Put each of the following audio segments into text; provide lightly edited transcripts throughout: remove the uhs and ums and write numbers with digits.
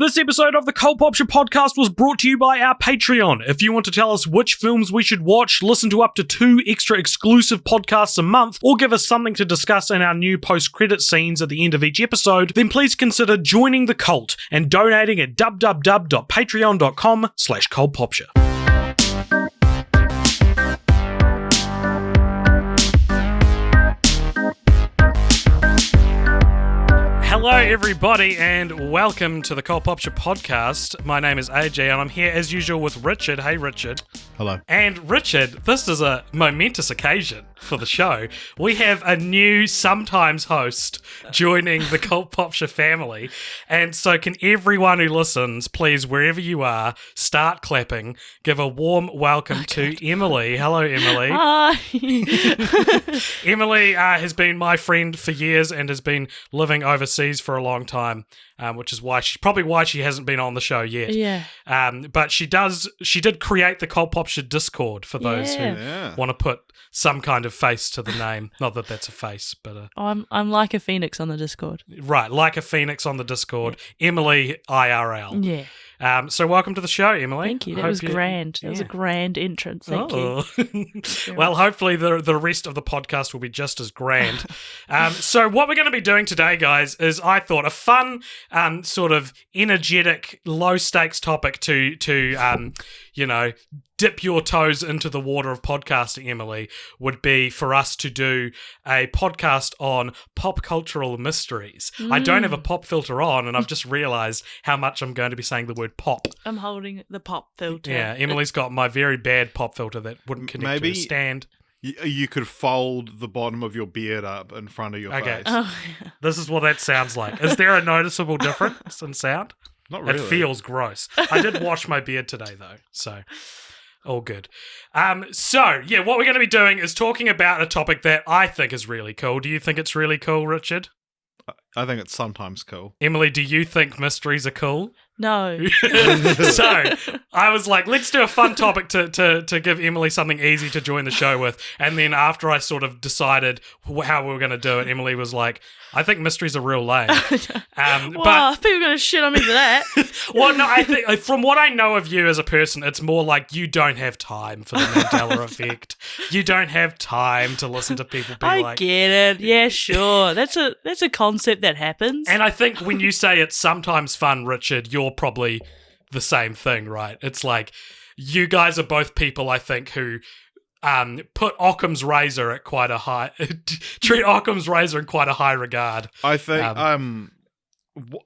This episode of the Popture podcast was brought to you by our Patreon. If you want to tell us which films we should watch, listen to up to 2 extra exclusive podcasts a month, or give us something to discuss in our new post-credit scenes at the end of each episode, then please consider joining the cult and donating at www.patreon.com/cultpopture. Hello, everybody, and welcome to the Popture podcast. My name is AJ, and I'm here as usual with Richard. Hey, Richard. Hello. And Richard, this is a momentous occasion for the show. We have a new sometimes host joining the Popture family, and so can everyone who listens, please, wherever you are, start clapping. Give a warm welcome to Emilee. Hello, Emilee. Hi. Emilee has been my friend for years and has been living overseas for a long time, which is why she hasn't been on the show yet. Yeah. But she did create the Popture Discord for those who want to put some kind of face to the name. Not that that's a face, but I'm like a phoenix on the Discord. Right, like a phoenix on the Discord. Emilee IRL. Yeah. So welcome to the show, Emilee. Thank you. That was grand. That was a grand entrance. Thank you. Well, hopefully the rest of the podcast will be just as grand. So what we're going to be doing today, guys, is I thought a fun, sort of energetic, low-stakes topic to dip your toes into the water of podcasting, Emilee, would be for us to do a podcast on pop cultural mysteries. I don't have a pop filter on, and I've just realised how much I'm going to be saying the word pop. I'm holding the pop filter. Yeah, Emilee's got my very bad pop filter that wouldn't connect to a stand. You could fold the bottom of your beard up in front of your face. Oh, yeah. This is what that sounds like. Is there a noticeable difference in sound? Not really. It feels gross. I did wash my beard today, though, so all good. So, what we're going to be doing is talking about a topic that I think is really cool. Do you think it's really cool, Richard? I think it's sometimes cool. Emilee, do you think mysteries are cool? No. So I was like, let's do a fun topic to give Emilee something easy to join the show with. And then after I sort of decided how we were going to do it, Emilee was like, I think mysteries are real lame. Well, I think we're going to shit on me for that. Well, no, I think from what I know of you as a person, it's more like you don't have time for the Mandela effect. You don't have time to listen to people be I like... get it. Yeah, sure. That's a concept that happens. And I think when you say it's sometimes fun, Richard, you're probably the same thing, right? It's like you guys are both people, I think, who put Occam's razor at quite a high... treat Occam's razor in quite a high regard. I think,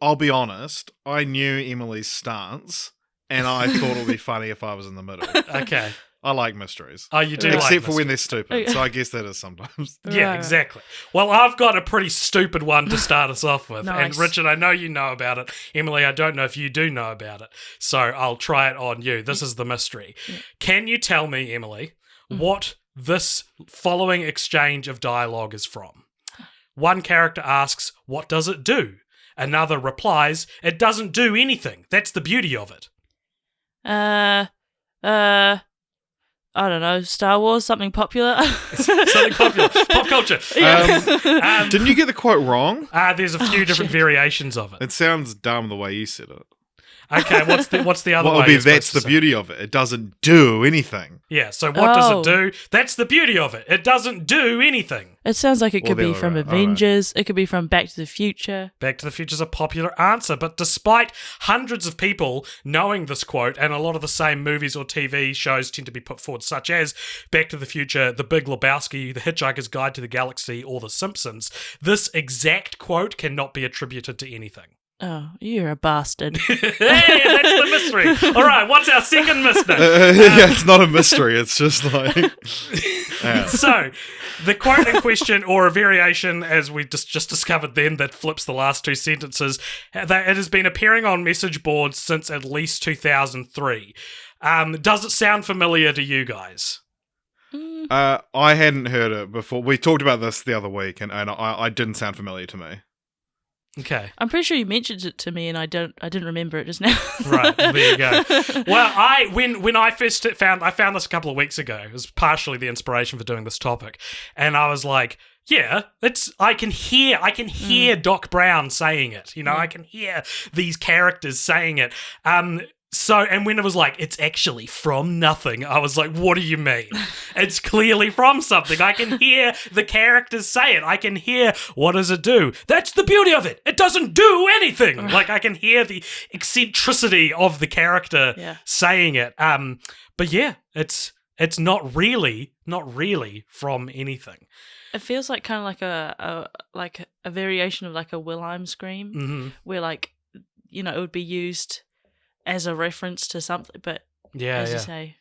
I'll be honest, I knew Emilee's stance, and I thought it would be funny if I was in the middle. Okay. I like mysteries. Oh, you do Except like for when they're stupid, so I guess that is sometimes. Yeah, exactly. Well, I've got a pretty stupid one to start us off with. Nice. And Richard, I know you know about it. Emilee, I don't know if you do know about it. So I'll try it on you. This is the mystery. Yeah. Can you tell me, Emilee, what this following exchange of dialogue is from? One character asks, "What does it do?" Another replies, "It doesn't do anything. That's the beauty of it." I don't know, Star Wars, something popular. Something popular. Pop culture. Didn't you get the quote wrong? There's a few different variations of it. It sounds dumb the way you said it. Okay, what's the other What way? would be, you're supposed that's to the say? beauty of it. It doesn't do anything. Yeah, so what does it do? That's the beauty of it. It doesn't do anything. It sounds like it could Well, be they're from right. Avengers. It could be from Back to the Future. Back to the Future is a popular answer, but despite hundreds of people knowing this quote, and a lot of the same movies or TV shows tend to be put forward, such as Back to the Future, The Big Lebowski, The Hitchhiker's Guide to the Galaxy, or The Simpsons, this exact quote cannot be attributed to anything. Oh, you're a bastard. Hey, that's the mystery. All right, what's our second mystery? Yeah, it's not a mystery. It's just like... Yeah. So, the quote in question, or a variation, as we just discovered then, that flips the last two sentences, that it has been appearing on message boards since at least 2003. Does it sound familiar to you guys? I hadn't heard it before. We talked about this the other week, and I didn't sound familiar to me. Okay. I'm pretty sure you mentioned it to me, and I didn't remember it just now. Right, there you go. Well, when I first found this a couple of weeks ago. It was partially the inspiration for doing this topic, and I was like, Yeah, I can hear Doc Brown saying it. You know, I can hear these characters saying it. So, and when it was like, it's actually from nothing, I was like, what do you mean? It's clearly from something. I can hear the characters say it. I can hear, what does it do? That's the beauty of it. It doesn't do anything. Like, I can hear the eccentricity of the character saying it. But yeah, it's not really from anything. It feels like kind of like a variation of like a Wilhelm scream, where like, you know, it would be used as a reference to something, but as you say,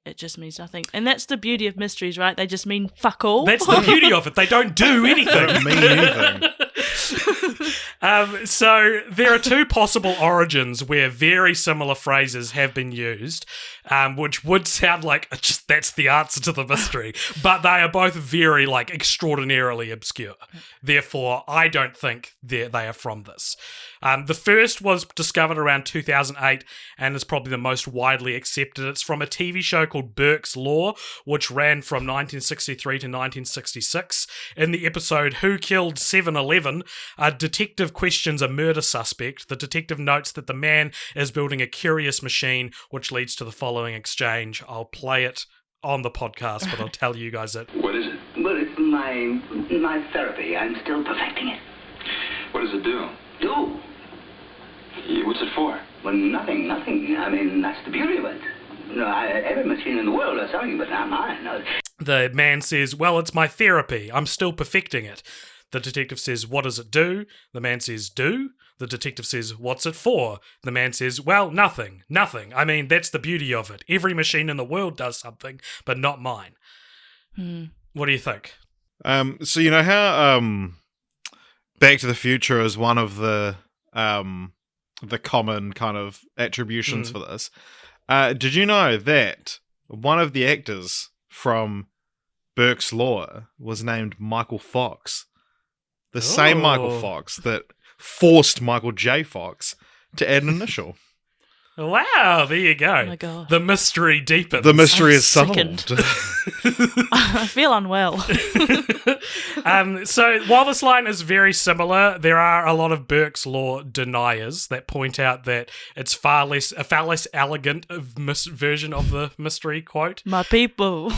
it just means nothing. And that's the beauty of mysteries, right? They just mean fuck all. That's the beauty of it. They don't do anything. They don't mean anything. So there are two possible origins where very similar phrases have been used, which would sound like just that's the answer to the mystery, but they are both very like extraordinarily obscure. Therefore, I don't think they are from this. The first was discovered around 2008 and is probably the most widely accepted. It's from a TV show called Burke's Law, which ran from 1963 to 1966. In the episode Who Killed 7-Eleven, a detective questions a murder suspect. The detective notes that the man is building a curious machine, which leads to the following exchange. I'll play it on the podcast, but I'll tell you guys it. What is it? Well, it's my therapy. I'm still perfecting it. What does it do? Do? What's it for? Well, nothing. I mean, that's the beauty of it. No, every machine in the world is selling, but not mine. No. The man says, well, it's my therapy. I'm still perfecting it. The detective says, what does it do? The man says, do? The detective says, what's it for? The man says, well, nothing. I mean, that's the beauty of it. Every machine in the world does something, but not mine. What do you think? So you know how Back to the Future is one of the common kind of attributions for this. Did you know that one of the actors from Burke's Law was named Michael Fox? The same Michael Fox that forced Michael J. Fox to add an initial. Wow, there you go. Oh my God. The mystery deepens. The mystery I'm is solved. I feel unwell. So while this line is very similar, there are a lot of Burke's Law deniers that point out that it's a far less elegant version of the mystery quote. My people.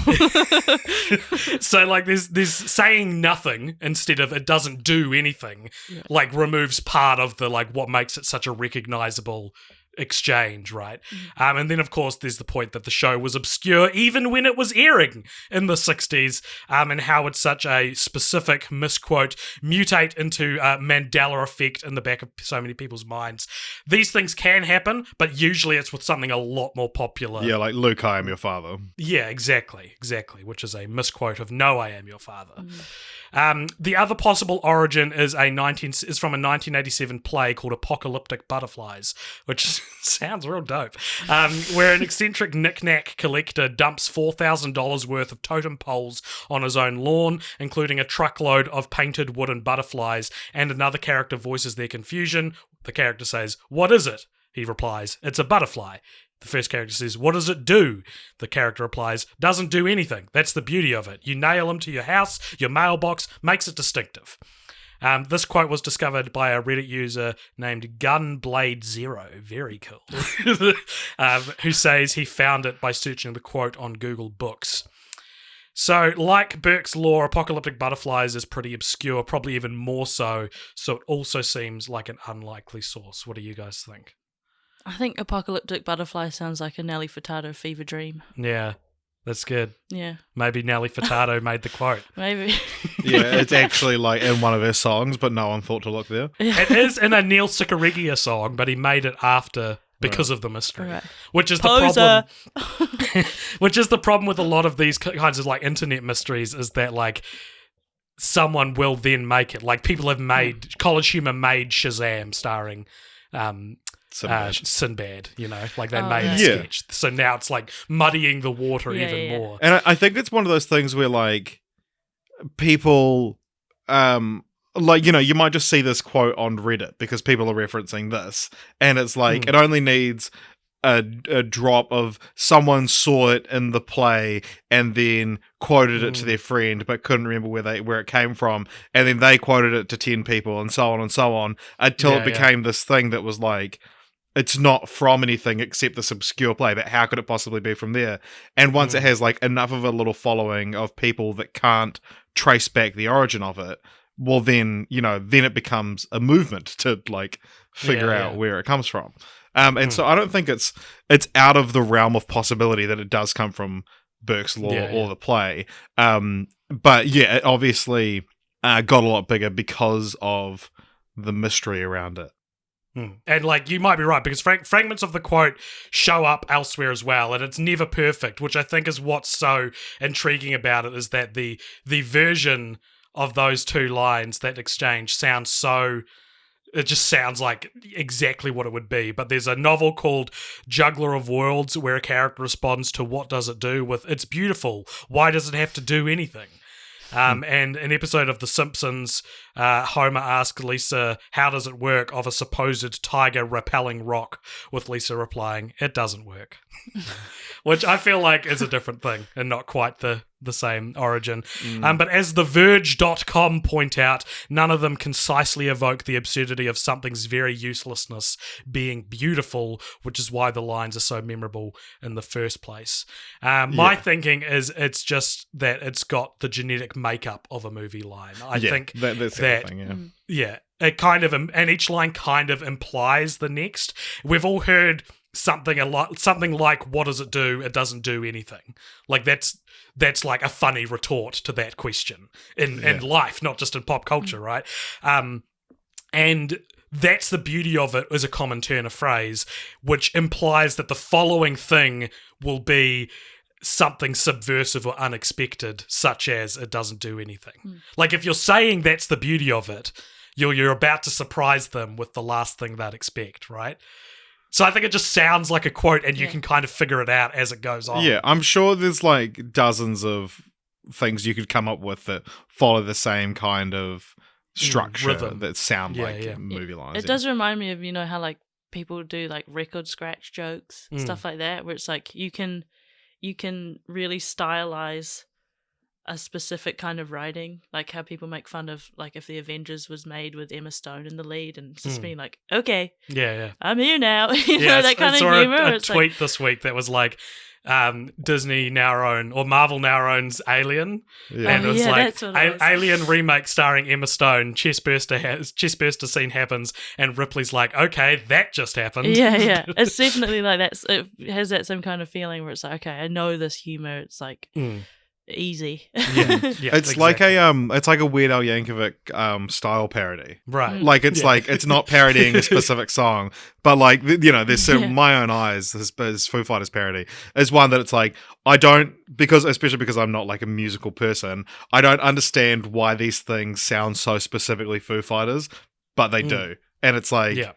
So like there's saying nothing instead of it doesn't do anything, like removes part of the like what makes it such a recognizable exchange, right? And then of course there's the point that the show was obscure even when it was airing in the 60s, and how would such a specific misquote mutate into a Mandela effect in the back of so many people's minds. These things can happen, but usually it's with something a lot more popular. Yeah, like Luke, I am your father. Yeah, exactly, which is a misquote of No, I am your father. The other possible origin is from a 1987 play called Apocalyptic Butterflies, which sounds real dope, where an eccentric knick-knack collector dumps $4,000 worth of totem poles on his own lawn, including a truckload of painted wooden butterflies, and another character voices their confusion. The character says, "What is it?" He replies, "It's a butterfly." The first character says, "What does it do?" The character replies, "Doesn't do anything. That's the beauty of it. You nail them to your house, your mailbox, makes it distinctive." This quote was discovered by a Reddit user named Gunblade0, very cool, who says he found it by searching the quote on Google Books. So, like Burke's Law, Apocalyptic Butterflies is pretty obscure, probably even more so it also seems like an unlikely source. What do you guys think? I think Apocalyptic Butterfly sounds like a Nelly Furtado fever dream. Yeah, that's good. Yeah. Maybe Nelly Furtado made the quote. Maybe. Yeah, it's actually like in one of her songs, but no one thought to look there. It is in a Neil Sicarigia song, but he made it after because of the mystery, which is the problem. Which is the problem with a lot of these kinds of like internet mysteries, is that like someone will then make it. Like people have made College Humor made Shazam starring Sinbad, you know, like they made a sketch. So now it's like muddying the water even more. And I think it's one of those things where like people, like, you know, you might just see this quote on Reddit because people are referencing this, and it's like it only needs a drop of someone saw it in the play and then quoted it to their friend but couldn't remember where it came from, and then they quoted it to 10 people and so on until it became this thing that was like, it's not from anything except this obscure play, but how could it possibly be from there? And once it has like enough of a little following of people that can't trace back the origin of it, well then it becomes a movement to like figure out where it comes from. And so I don't think it's out of the realm of possibility that it does come from Burke's Law or the play. But yeah, it obviously got a lot bigger because of the mystery around it. And like, you might be right, because fragments of the quote show up elsewhere as well, and it's never perfect, which I think is what's so intriguing about it, is that the version of those two lines, that exchange, it just sounds like exactly what it would be. But there's a novel called Juggler of Worlds where a character responds to "What does it do?" with "It's beautiful. Why does it have to do anything?" And an episode of The Simpsons, Homer asks Lisa, "How does it work?" of a supposed tiger repelling rock, with Lisa replying, "It doesn't work." Which I feel like is a different thing and not quite the same origin. But as TheVerge.com point out, none of them concisely evoke the absurdity of something's very uselessness being beautiful, which is why the lines are so memorable in the first place. My thinking is it's just that it's got the genetic makeup of a movie line. I think that's the thing, it kind of, and each line kind of implies the next. We've all heard something like, "What does it do? It doesn't do anything." Like that's like a funny retort to that question in life, not just in pop culture, right? And that's the beauty of it, as a common turn of phrase, which implies that the following thing will be something subversive or unexpected, such as "it doesn't do anything." Like if you're saying that's the beauty of it, you're about to surprise them with the last thing they'd expect, right? So I think it just sounds like a quote, and you can kind of figure it out as it goes on. Yeah, I'm sure there's like dozens of things you could come up with that follow the same kind of structure rhythm that sound like movie lines. It does remind me of, how like people do like record scratch jokes, stuff like that, where it's like you can really stylize a specific kind of writing, like how people make fun of, like, if the Avengers was made with Emma Stone in the lead, and just being like, okay, I'm here now, that kind of humor. I saw a tweet this week that was like, Disney now own, or Marvel now owns Alien, and it was like Alien remake starring Emma Stone. Chestburster scene happens, and Ripley's like, okay, that just happened. Yeah, it's definitely like that. It has that same kind of feeling where it's like, okay, I know this humor. It's like. Easy. It's like a Weird Al Yankovic style parody, right? Like it's like, it's not parodying a specific song, but like, there's My Own Eyes, his Foo Fighters parody, is one that it's like, especially because I'm not like a musical person, I don't understand why these things sound so specifically Foo Fighters, but they do, and it's like,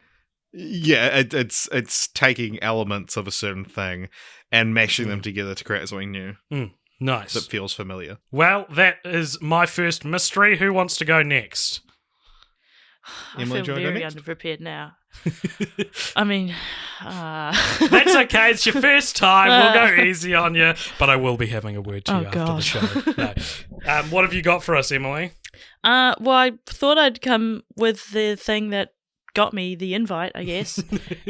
it's taking elements of a certain thing and mashing them together to create something new. Nice. That feels familiar. Well, that is my first mystery. Who wants to go next? Emily, I feel very underprepared now. I mean... That's okay. It's your first time. We'll go easy on you. But I will be having a word to you after the show. No. What have you got for us, Emily? Well, I thought I'd come with the thing that got me the invite, I guess.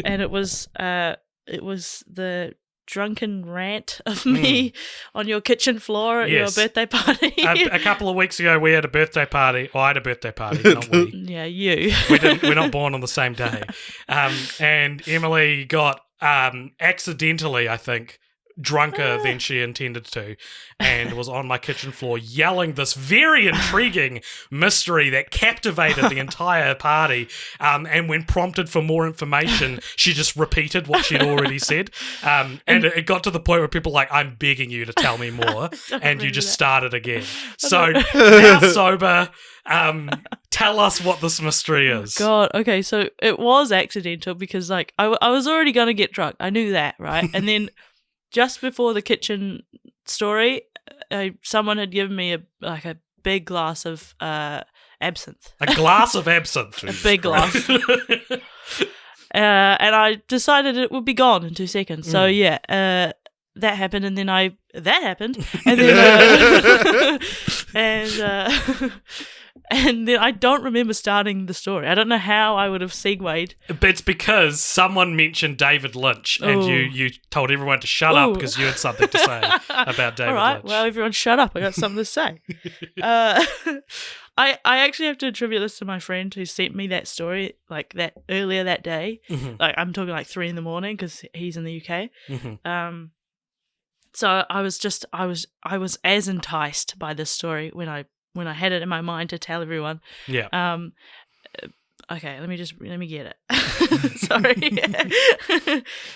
And it was the drunken rant of me on your kitchen floor at your birthday party. A couple of weeks ago, we had a birthday party. Well, I had a birthday party, not we. Yeah, you. We're not born on the same day. And Emily got accidentally, I think, drunker than she intended to, and was on my kitchen floor yelling this very intriguing mystery that captivated the entire party, and when prompted for more information, she just repeated what she'd already said, and it got to the point where people were like, I'm begging you to tell me more, and you just started again. So now sober, tell us what this mystery is. God, okay, so it was accidental because like I was already gonna get drunk, I knew that, right? And then just before the kitchen story, someone had given me a big glass of absinthe. A glass of absinthe. A big glass. and I decided it would be gone in 2 seconds. So yeah, that happened, and then that happened, and then and then I don't remember starting the story. I don't know how I would have segued. But it's because someone mentioned David Lynch, and you told everyone to shut up because you had something to say about David All right, Lynch. well, everyone shut up. I got something to say. I actually have to attribute this to my friend who sent me that story like that earlier that day. Like I'm talking like 3 a.m. because he's in the UK. So I was as enticed by this story when I had it in my mind to tell everyone. Yeah. Okay, let me get it. Sorry.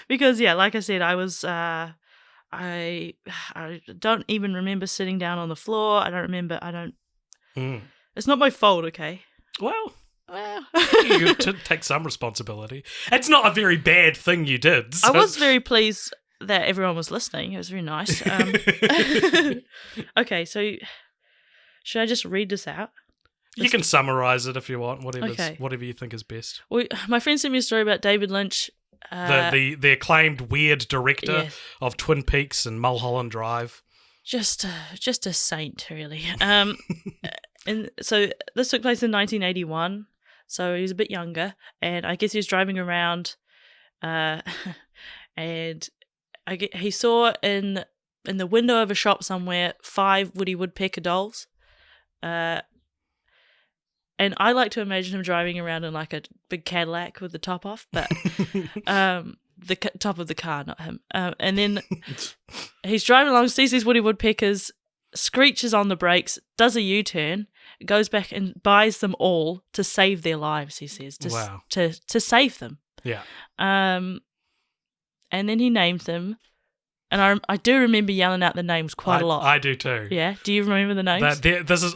Because yeah, like I said, I was I don't even remember sitting down on the floor. It's not my fault, okay? Well, you take some responsibility. It's not a very bad thing you did. So. I was very pleased that everyone was listening. It was very nice. Okay, so should I just read this out? You can summarize it if you want, whatever you think is best. My friend sent me a story about David Lynch. The acclaimed weird director of Twin Peaks and Mulholland Drive. Just a saint, really. And so this took place in 1981, so he was a bit younger, and I guess he was driving around, and he saw in the window of a shop somewhere 5 Woody Woodpecker dolls, and I like to imagine him driving around in like a big Cadillac with the top off, but the top of the car, not him. And then he's driving along, sees these Woody Woodpeckers, screeches on the brakes, does a U-turn, goes back and buys them all to save their lives, he says. To save them. Yeah. And then he named them. And I do remember yelling out the names quite a lot. I do too. Yeah? Do you remember the names?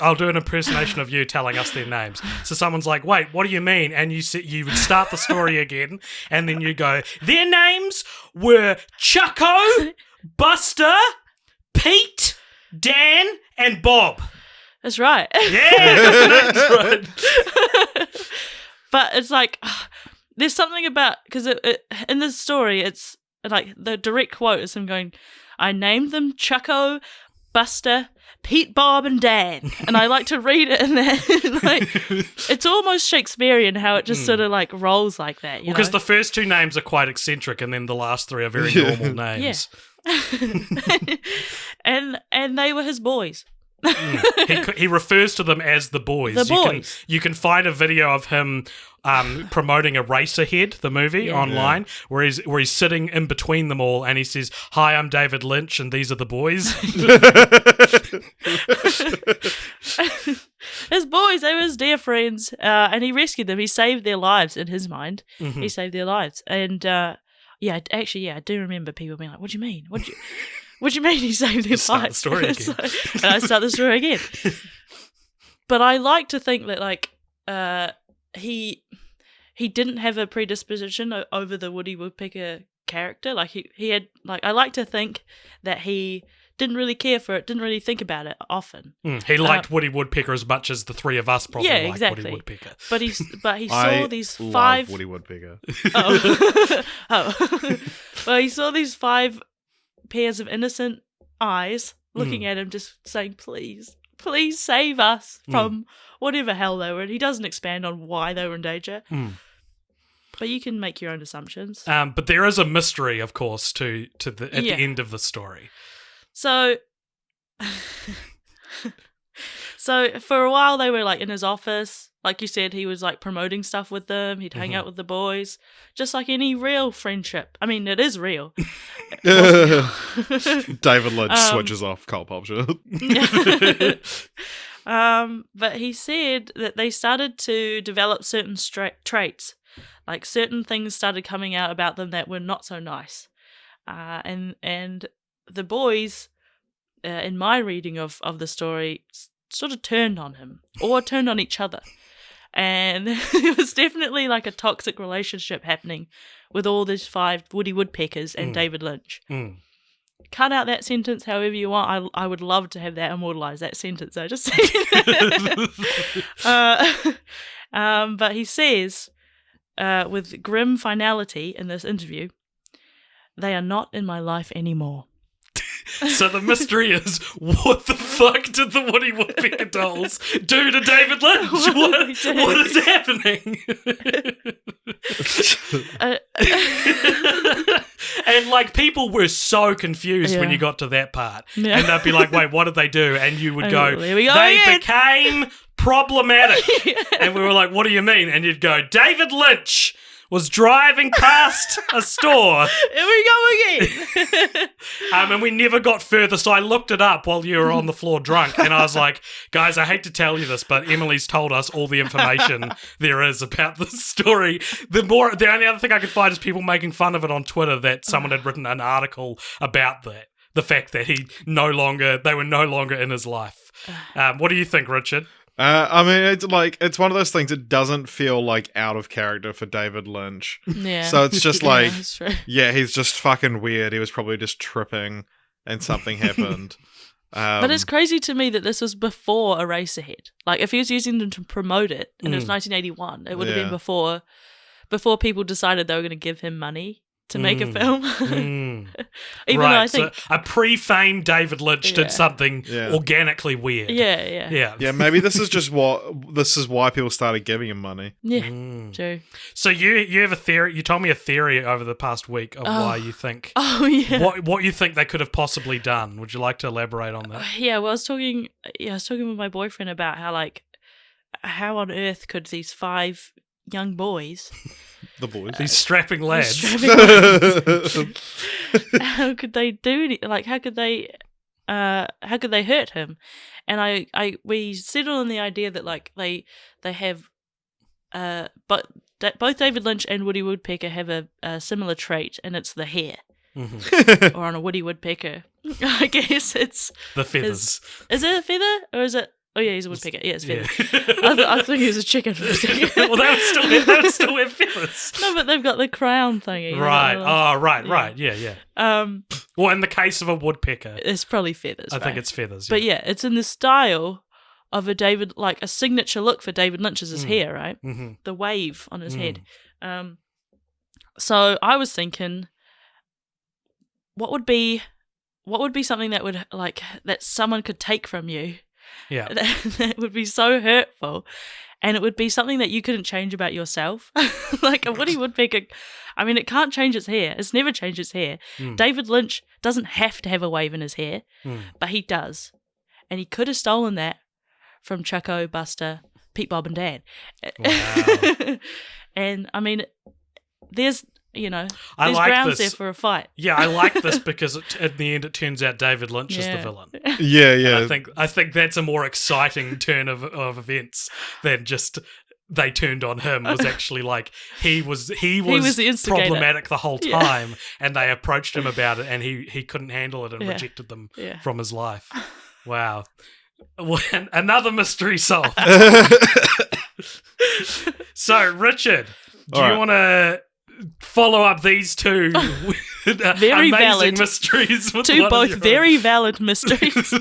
I'll do an impersonation of you telling us their names. So someone's like, wait, what do you mean? And you would start the story again, and then you go, their names were Chucko, Buster, Pete, Dan, and Bob. That's right. Yeah, that's right. But it's like, there's something about, because in this story, it's like the direct quote is him going, I named them Chucko, Buster, Pete, Bob, and Dan. And I like to read it in that. Like, it's almost Shakespearean how it just sort of like rolls like that. Because the first 2 names are quite eccentric, and then the last 3 are very normal names. Yeah. and they were his boys. He refers to them as the boys. The boys. You can find a video of him promoting Eraserhead, the movie, online, where he's sitting in between them all, and he says, "Hi, I'm David Lynch, and these are the boys." His boys, they were his dear friends, and he rescued them. He saved their lives in his mind. He saved their lives, and I do remember people being like, "What do you mean? What do you mean he saved their lives?" Start the story again. And I start the story again. But I like to think that like he didn't have a predisposition over the Woody Woodpecker character. Like he had, like, I like to think that he didn't really care for it, didn't really think about it often. He liked Woody Woodpecker as much as the 3 of us probably liked exactly. Woody Woodpecker. But he saw these 5 love Woody Woodpecker. Well, he saw these 5 pairs of innocent eyes looking at him, just saying, please save us from whatever hell they were in. He doesn't expand on why they were in danger. But you can make your own assumptions. But there is a mystery, of course, at the end of the story. So for a while they were like in his office. Like you said, he was like promoting stuff with them. He'd hang out with the boys, just like any real friendship. I mean, it is real. David Lynch switches off Cult Popture. But he said that they started to develop certain traits, like certain things started coming out about them that were not so nice, and the boys, in my reading of the story, sort of turned on him or turned on each other. And it was definitely like a toxic relationship happening with all these 5 Woody Woodpeckers and David Lynch. Cut out that sentence however you want. I would love to have that immortalized, that sentence. I just but he says with grim finality in this interview, "They are not in my life anymore." So the mystery is, what the fuck did the Woody Woodpecker dolls do to David Lynch? What is happening? And like, people were so confused when you got to that part. Yeah. And they'd be like, wait, what did they do? And you would go, they became problematic. And we were like, what do you mean? And you'd go, David Lynch was driving past a store. Here we go again. And we never got further, so I looked it up while you were on the floor drunk, and I was like, guys, I hate to tell you this, but Emilee's told us all the information there is about this story. The only other thing I could find is people making fun of it on Twitter, that someone had written an article about that. The fact that they were no longer in his life. What do you think, Richard? I mean, it's one of those things that doesn't feel like out of character for David Lynch. Yeah. So it's just like, yeah, he's just fucking weird. He was probably just tripping and something happened. But it's crazy to me that this was before Eraserhead. Like, if he was using them to promote it, and it was 1981, it would have been before people decided they were going to give him money to make a film. Even though I think so a pre-fame David Lynch did something organically weird. Yeah. Maybe this is why people started giving him money. Yeah, true. So you have a theory. You told me a theory over the past week of why you think. Oh yeah. What you think they could have possibly done? Would you like to elaborate on that? Yeah. Well, I was talking with my boyfriend about how on earth could these 5 young boys. These strapping lads. How could they do it? Like, how could they hurt him? And we settled on the idea that like they have, but that both David Lynch and Woody Woodpecker have a similar trait, and it's the hair. Mm-hmm. Or on a Woody Woodpecker, I guess it's the feathers. Is it a feather or is it? Oh yeah, he's a woodpecker. Yeah, it's feathers. Yeah. I thought he was a chicken for a second. Well, they would still have feathers. No, but they've got the crown thingy. Right. Right. Yeah. Well, in the case of a woodpecker, it's probably feathers. I think it's feathers. But yeah, it's in the style of a signature look for David Lynch's his hair, right? Mm-hmm. The wave on his head. So I was thinking, what would be something that would that someone could take from you? Yeah, that would be so hurtful, and it would be something that you couldn't change about yourself. Like a Woody Woodpecker, I mean, it can't change its hair. It's never changed its hair. David Lynch doesn't have to have a wave in his hair, but he does, and he could have stolen that from Chucko, Buster, Pete, Bob, and Dan. Wow. And I mean, there's there's grounds there for a fight. Yeah, I like this because at the end it turns out David Lynch is the villain. Yeah. I think that's a more exciting turn of events than just they turned on him. Was actually like he was the instigator. Problematic the whole time, and they approached him about it, and he couldn't handle it and rejected them from his life. Wow. Well, another mystery solved. So, Richard, do you want to follow up these two very amazing valid mysteries? With both very valid mysteries.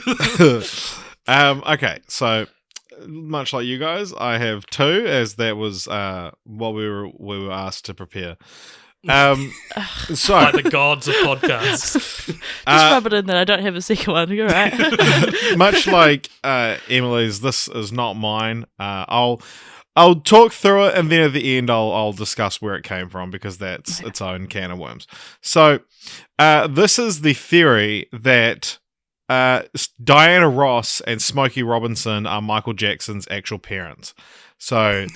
Okay, so much like you guys, I have 2, as that was what we were asked to prepare. So by the gods of podcasts. Just rub it in that I don't have a second one. You're right. Much like Emilee's, this is not mine. I'll talk through it, and then at the end I'll discuss where it came from, because that's its own can of worms. So this is the theory that Diana Ross and Smokey Robinson are Michael Jackson's actual parents. So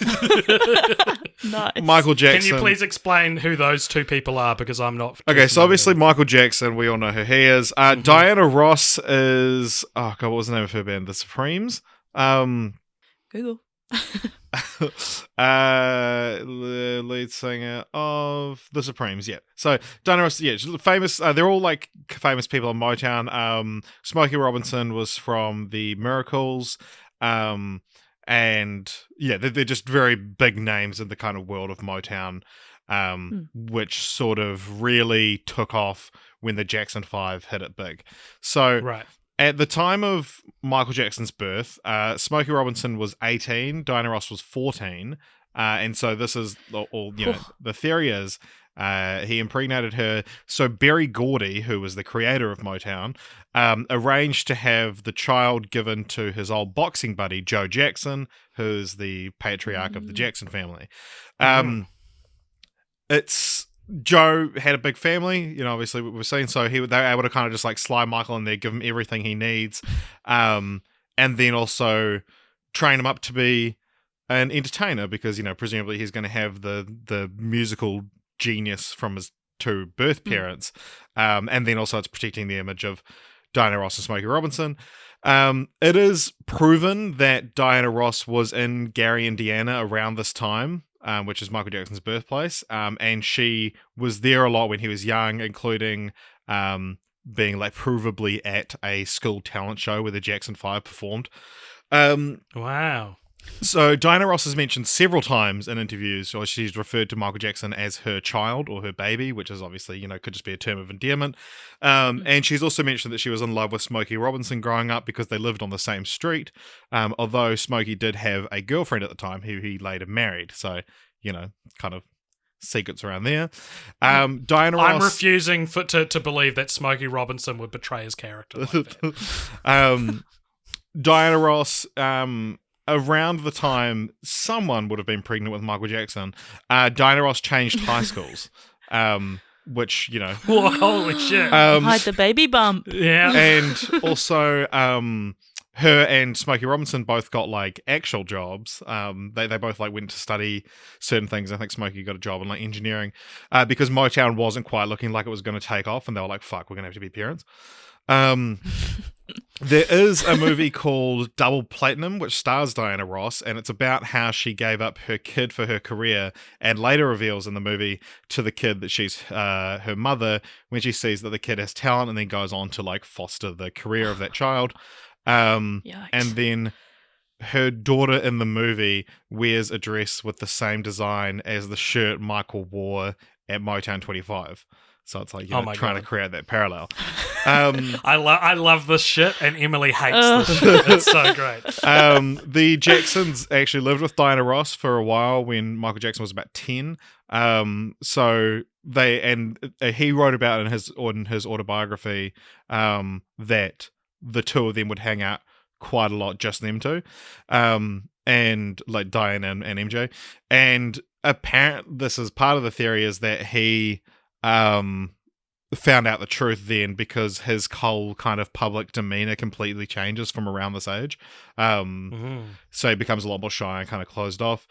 nice. Michael Jackson. Can you please explain who those 2 people are, because I'm not. Okay, so obviously Michael Jackson, we all know who he is. Diana Ross is what was the name of her band? The Supremes. Google. The lead singer of the Supremes, So Diana Ross, she's famous. They're all like famous people in Motown. Smokey Robinson was from the Miracles, and they're just very big names in the kind of world of Motown, which sort of really took off when the Jackson 5 hit it big. So right. At the time of Michael Jackson's birth, Smokey Robinson was 18, Diana Ross was 14, And so this is all the theory is he impregnated her. So Berry Gordy, who was the creator of Motown, arranged to have the child given to his old boxing buddy, Joe Jackson, who's the patriarch of the Jackson family. It's Joe had a big family, obviously we've seen, so they were able to kind of just like slide Michael in there, give him everything he needs, and then also train him up to be an entertainer because, presumably he's going to have the musical genius from his two birth parents, and then also it's protecting the image of Diana Ross and Smokey Robinson. It is proven that Diana Ross was in Gary, Indiana around this time, which is Michael Jackson's birthplace, and she was there a lot when he was young, including being like provably at a school talent show where the Jackson 5 performed. Wow. So Diana Ross is mentioned several times in interviews, or she's referred to Michael Jackson as her child or her baby, which is obviously, could just be a term of endearment. And she's also mentioned that she was in love with Smokey Robinson growing up because they lived on the same street, although Smokey did have a girlfriend at the time who he later married. So, kind of secrets around there. Diana Ross... I'm refusing to believe that Smokey Robinson would betray his character like that. Diana Ross... around the time someone would have been pregnant with Michael Jackson, Diana Ross changed high schools, which, Whoa, holy shit. Hide the baby bump. Yeah. And also, her and Smokey Robinson both got, like, actual jobs. They both, like, went to study certain things. I think Smokey got a job in, like, engineering, because Motown wasn't quite looking like it was going to take off, and they were like, fuck, we're going to have to be parents. There is a movie called Double Platinum, which stars Diana Ross, and it's about how she gave up her kid for her career, and later reveals in the movie to the kid that she's her mother when she sees that the kid has talent, and then goes on to like foster the career of that child. And then her daughter in the movie wears a dress with the same design as the shirt Michael wore at Motown 25. So it's like, trying to create that parallel. I love this shit, and Emily hates this shit. It's so great. The Jacksons actually lived with Diana Ross for a while when Michael Jackson was about 10. So he wrote about in his autobiography that the two of them would hang out quite a lot, just them two, and like Diana and MJ. And apparently, this is part of the theory, is that he found out the truth then because his whole kind of public demeanor completely changes from around this age. So he becomes a lot more shy and kind of closed off.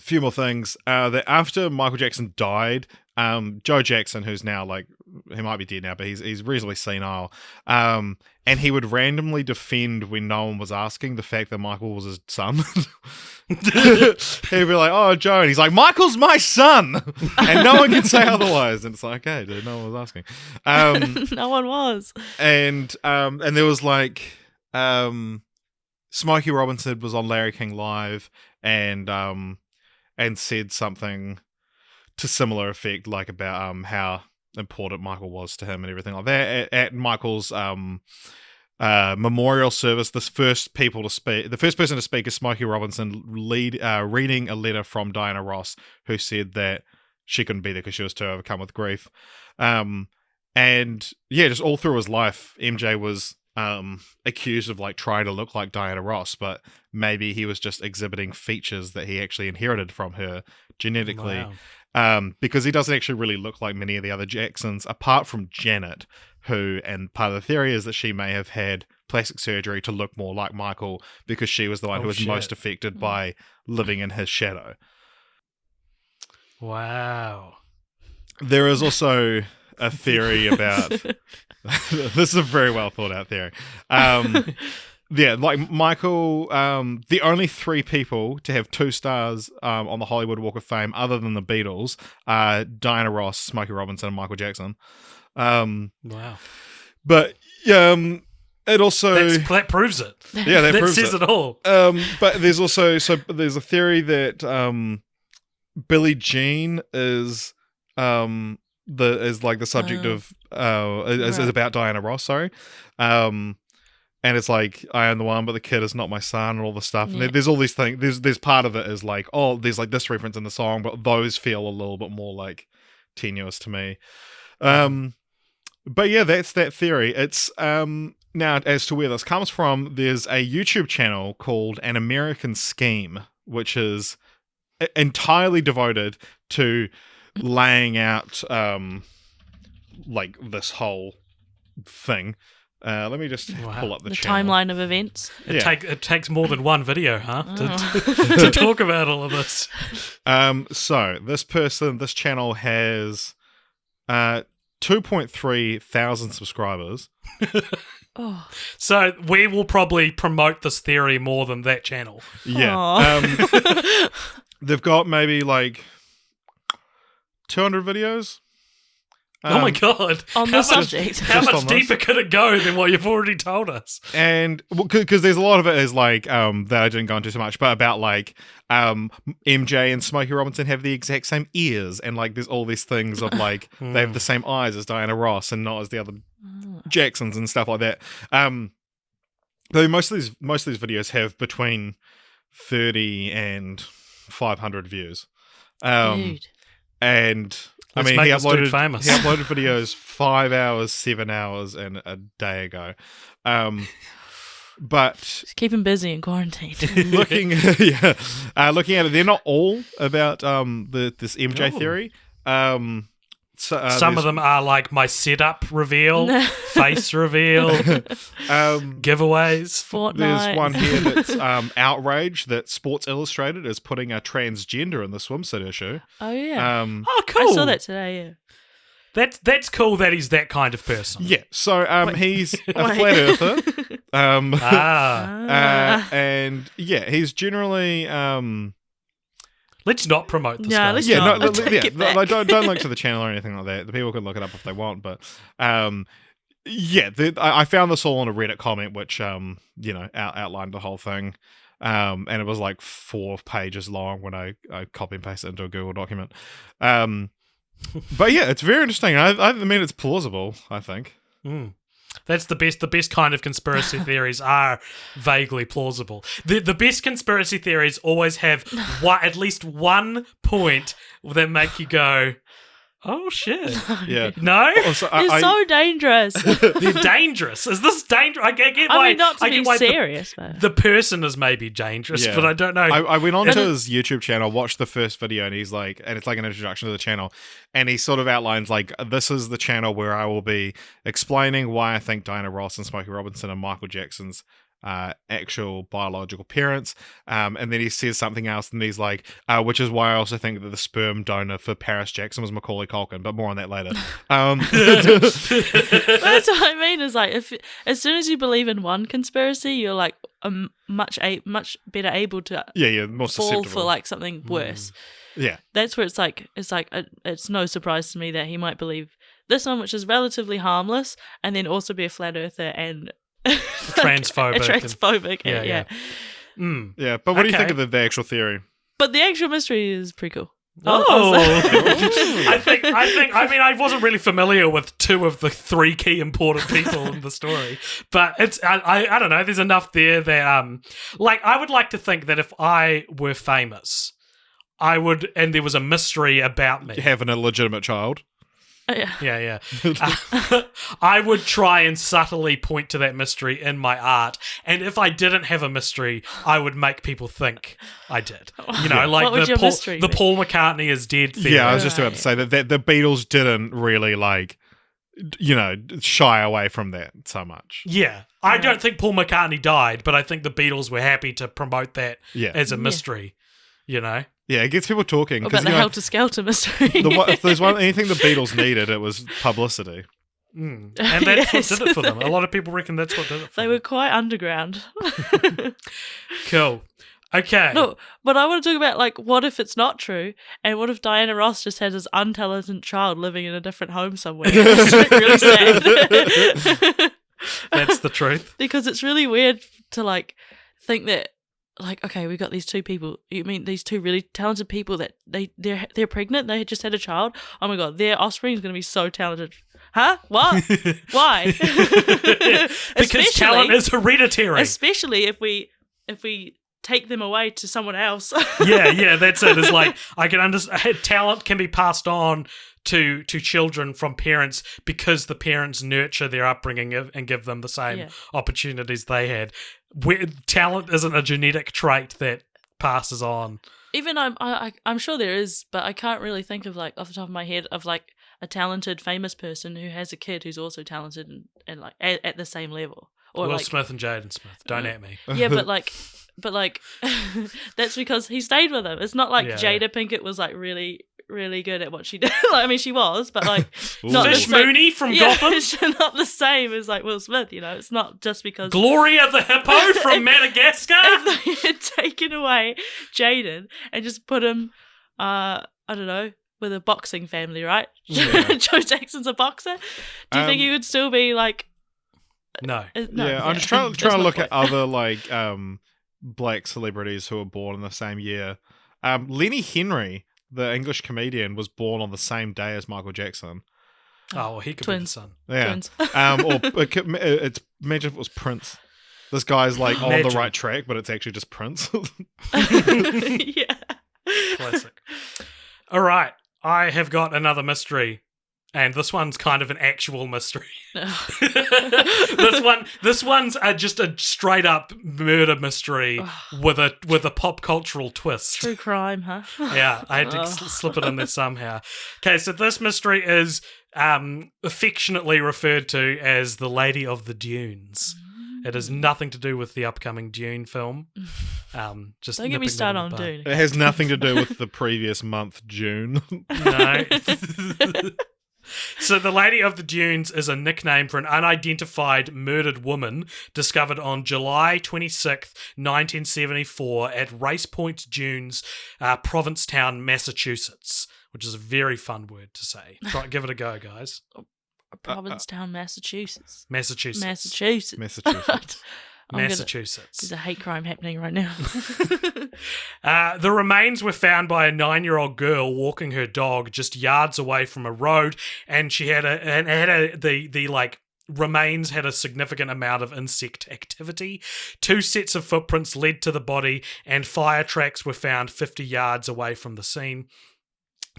Few more things. That after Michael Jackson died, Joe Jackson, who's now like, he might be dead now, but he's reasonably senile. And he would randomly defend when no one was asking the fact that Michael was his son. He'd be like, "Oh, Joe," and he's like, "Michael's my son," and no one can say otherwise. And it's like, okay, dude, no one was asking. No one was. And there was like, Smokey Robinson was on Larry King Live and said something to similar effect, like about how important Michael was to him and everything like that. At Michael's memorial service, the first person to speak is Smokey Robinson reading a letter from Diana Ross, who said that she couldn't be there because she was too overcome with grief. And yeah, just all through his life, MJ was accused of like trying to look like Diana Ross, but maybe he was just exhibiting features that he actually inherited from her genetically. Wow. Because he doesn't actually really look like many of the other Jacksons, apart from Janet, who, and part of the theory is that she may have had plastic surgery to look more like Michael because she was the one who was most affected by living in his shadow. Wow. There is also a theory about... this is a very well thought out theory. Yeah, like Michael, the only three people to have 2 stars on the Hollywood Walk of Fame other than the Beatles are Diana Ross, Smokey Robinson, and Michael Jackson. Wow. But it also... that proves it. Yeah, that proves says it all. But there's also... So there's a theory that Billie Jean is... is like the subject of... is about Diana Ross, sorry. and it's like I am the one, but the kid is not my son, and all the stuff. Yeah. And there's all these things. There's part of it is like, oh, there's like this reference in the song, but those feel a little bit more like tenuous to me. But yeah, that's that theory. It's now as to where this comes from. There's a YouTube channel called An American Scheme, which is entirely devoted to laying out like this whole thing. Let me just pull up the channel. Timeline of events. It takes more than one video, huh? To talk about all of this. So this channel has 2.3 thousand subscribers. So we will probably promote this theory more than that channel. Yeah. They've got maybe like 200 videos. Oh my god! On the subject, how much deeper could it go than what you've already told us? And because there's a lot of it is like that I didn't go into so much, but about like MJ and Smokey Robinson have the exact same ears, and like there's all these things of like they have the same eyes as Diana Ross and not as the other Jacksons and stuff like that. Though most of these videos have between 30 and 500 views. Dude. And I mean, he uploaded videos 5 hours, 7 hours, and a day ago. But just keep him busy in quarantine. looking at it, they're not all about this MJ theory. Some of them are like my setup reveal, face reveal, giveaways. Fortnite. There's one here that's outrage that Sports Illustrated is putting a transgender in the swimsuit issue. Oh yeah. Oh cool. I saw that today. Yeah. That's cool that he's that kind of person. Yeah. So he's a flat earther. And yeah, he's generally let's not promote this guy. Let's not. Don't link to the channel or anything like that. The people can look it up if they want, but I found this all in a Reddit comment, which outlined the whole thing, and it was like 4 pages long when I copy and paste it into a Google document. But yeah, it's very interesting. I mean, it's plausible, I think. That's the best. The best kind of conspiracy theories are vaguely plausible. The best conspiracy theories always have at least one point that make you go, "Oh shit!" Yeah. No, They're so dangerous. they're dangerous. Is this dangerous? I get not to be serious, but the person is maybe dangerous, but I don't know. I went on to his YouTube channel, watched the first video, and he's like, and it's like an introduction to the channel, and he sort of outlines like, this is the channel where I will be explaining why I think Diana Ross and Smokey Robinson are Michael Jackson's actual biological parents, and then he says something else, and he's like, which is why I also think that the sperm donor for Paris Jackson was Macaulay Culkin, but more on that later. That's what I mean. Is like, if as soon as you believe in one conspiracy, you're like much better able to more fall susceptible for like something worse. Yeah, that's where it's no surprise to me that he might believe this one, which is relatively harmless, and then also be a flat earther and transphobic. Yeah. Yeah, but what do you think of the actual theory? But the actual mystery is pretty cool. I wasn't really familiar with 2 of the 3 key important people in the story, but it's I don't know. There's enough there that like I would like to think that if I were famous, I would, and there was a mystery about me, having a legitimate child. Yeah. I would try and subtly point to that mystery in my art, and if I didn't have a mystery, I would make people think I did. Like the Paul McCartney is dead theory. Yeah, I was just about to say that the Beatles didn't really shy away from that so much. Yeah. I don't think Paul McCartney died, but I think the Beatles were happy to promote that as a mystery, Yeah, it gets people talking. About the Helter Skelter mystery. If there's anything the Beatles needed, it was publicity. And that's what did it for them. A lot of people reckon that's what did it for them. They were quite underground. Cool. Okay. No, but I want to talk about, like, what if it's not true? And what if Diana Ross just had this unintelligent child living in a different home somewhere? It's like really sad. That's the truth. Because it's really weird to, like, think that, like, okay, we got these 2 people. You mean these 2 really talented people that they're pregnant? They just had a child. Oh my god, their offspring is going to be so talented. Huh? What? Why? Because talent is hereditary. Especially if we take them away to someone else. yeah, that's it. It's like, I can understand talent can be passed on to children from parents because the parents nurture their upbringing and give them the same opportunities they had. Talent isn't a genetic trait that passes on. Even I'm sure there is, but I can't really think of, like, off the top of my head, of like a talented famous person who has a kid who's also talented and like at the same level. Or Will like, Smith and Jaden Smith. Don't at me. Yeah, but like that's because he stayed with him. It's not like Jada Pinkett was like really, really good at what she did. Like, I mean, she was, but like not Fish Mooney from Gotham. It's not the same as like Will Smith. You know, it's not just because Gloria the hippo from Madagascar. If they had taken away Jaden and just put him, I don't know, with a boxing family, right? Yeah. Joe Jackson's a boxer. Do you think he would still be like? No. Yeah, I'm just trying to look at other like black celebrities who were born in the same year. Lenny Henry, the English comedian, was born on the same day as Michael Jackson. Oh, well, he could Twins. be the son. Yeah. Twins. Imagine if it was Prince. This guy's like on the right track, but it's actually just Prince. Yeah. Classic. All right, I have got another mystery. And this one's kind of an actual mystery. This one's just a straight up murder mystery with a pop cultural twist. True crime, huh? Yeah, I had to slip it in there somehow. Okay, so this mystery is affectionately referred to as the Lady of the Dunes. It has nothing to do with the upcoming Dune film. Just don't get me started on Dune. It has nothing to do with the previous month, June. No. So the Lady of the Dunes is a nickname for an unidentified murdered woman discovered on July 26th, 1974 at Race Point Dunes, Provincetown, Massachusetts, which is a very fun word to say. Give it a go, guys. Provincetown, Massachusetts. Massachusetts. There's a hate crime happening right now. The remains were found by a 9-year-old girl walking her dog just yards away from a road, and she had the remains had a significant amount of insect activity. 2 sets of footprints led to the body, and fire tracks were found 50 yards away from the scene.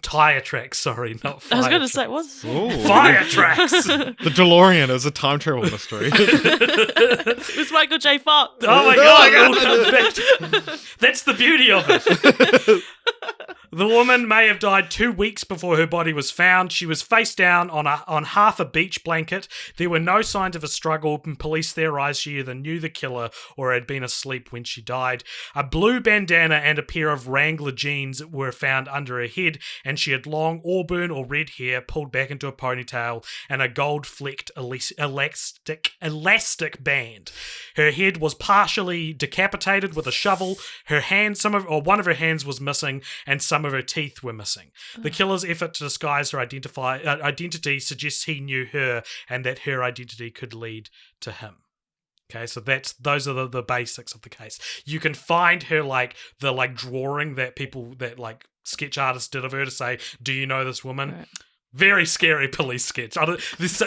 Tire tracks, sorry, not fire. I was going to say, what's fire tracks? The DeLorean is a time travel mystery. It was Michael J. Fox. Oh my god, it all comes back. That's the beauty of it. The woman may have died 2 weeks before her body was found. She was face down on half a beach blanket. There were no signs of a struggle, and police theorized she either knew the killer or had been asleep when she died. A blue bandana and a pair of Wrangler jeans were found under her head, and she had long auburn or red hair pulled back into a ponytail and a gold-flecked elastic band. Her head was partially decapitated with a shovel. Her hand, one of her hands was missing, and some of her teeth were missing. The killer's effort to disguise her identity suggests he knew her, and that her identity could lead to him. Okay, so those are the basics of the case. You can find her the drawing that sketch artists did of her to say, "Do you know this woman?" Right. Very scary police sketch.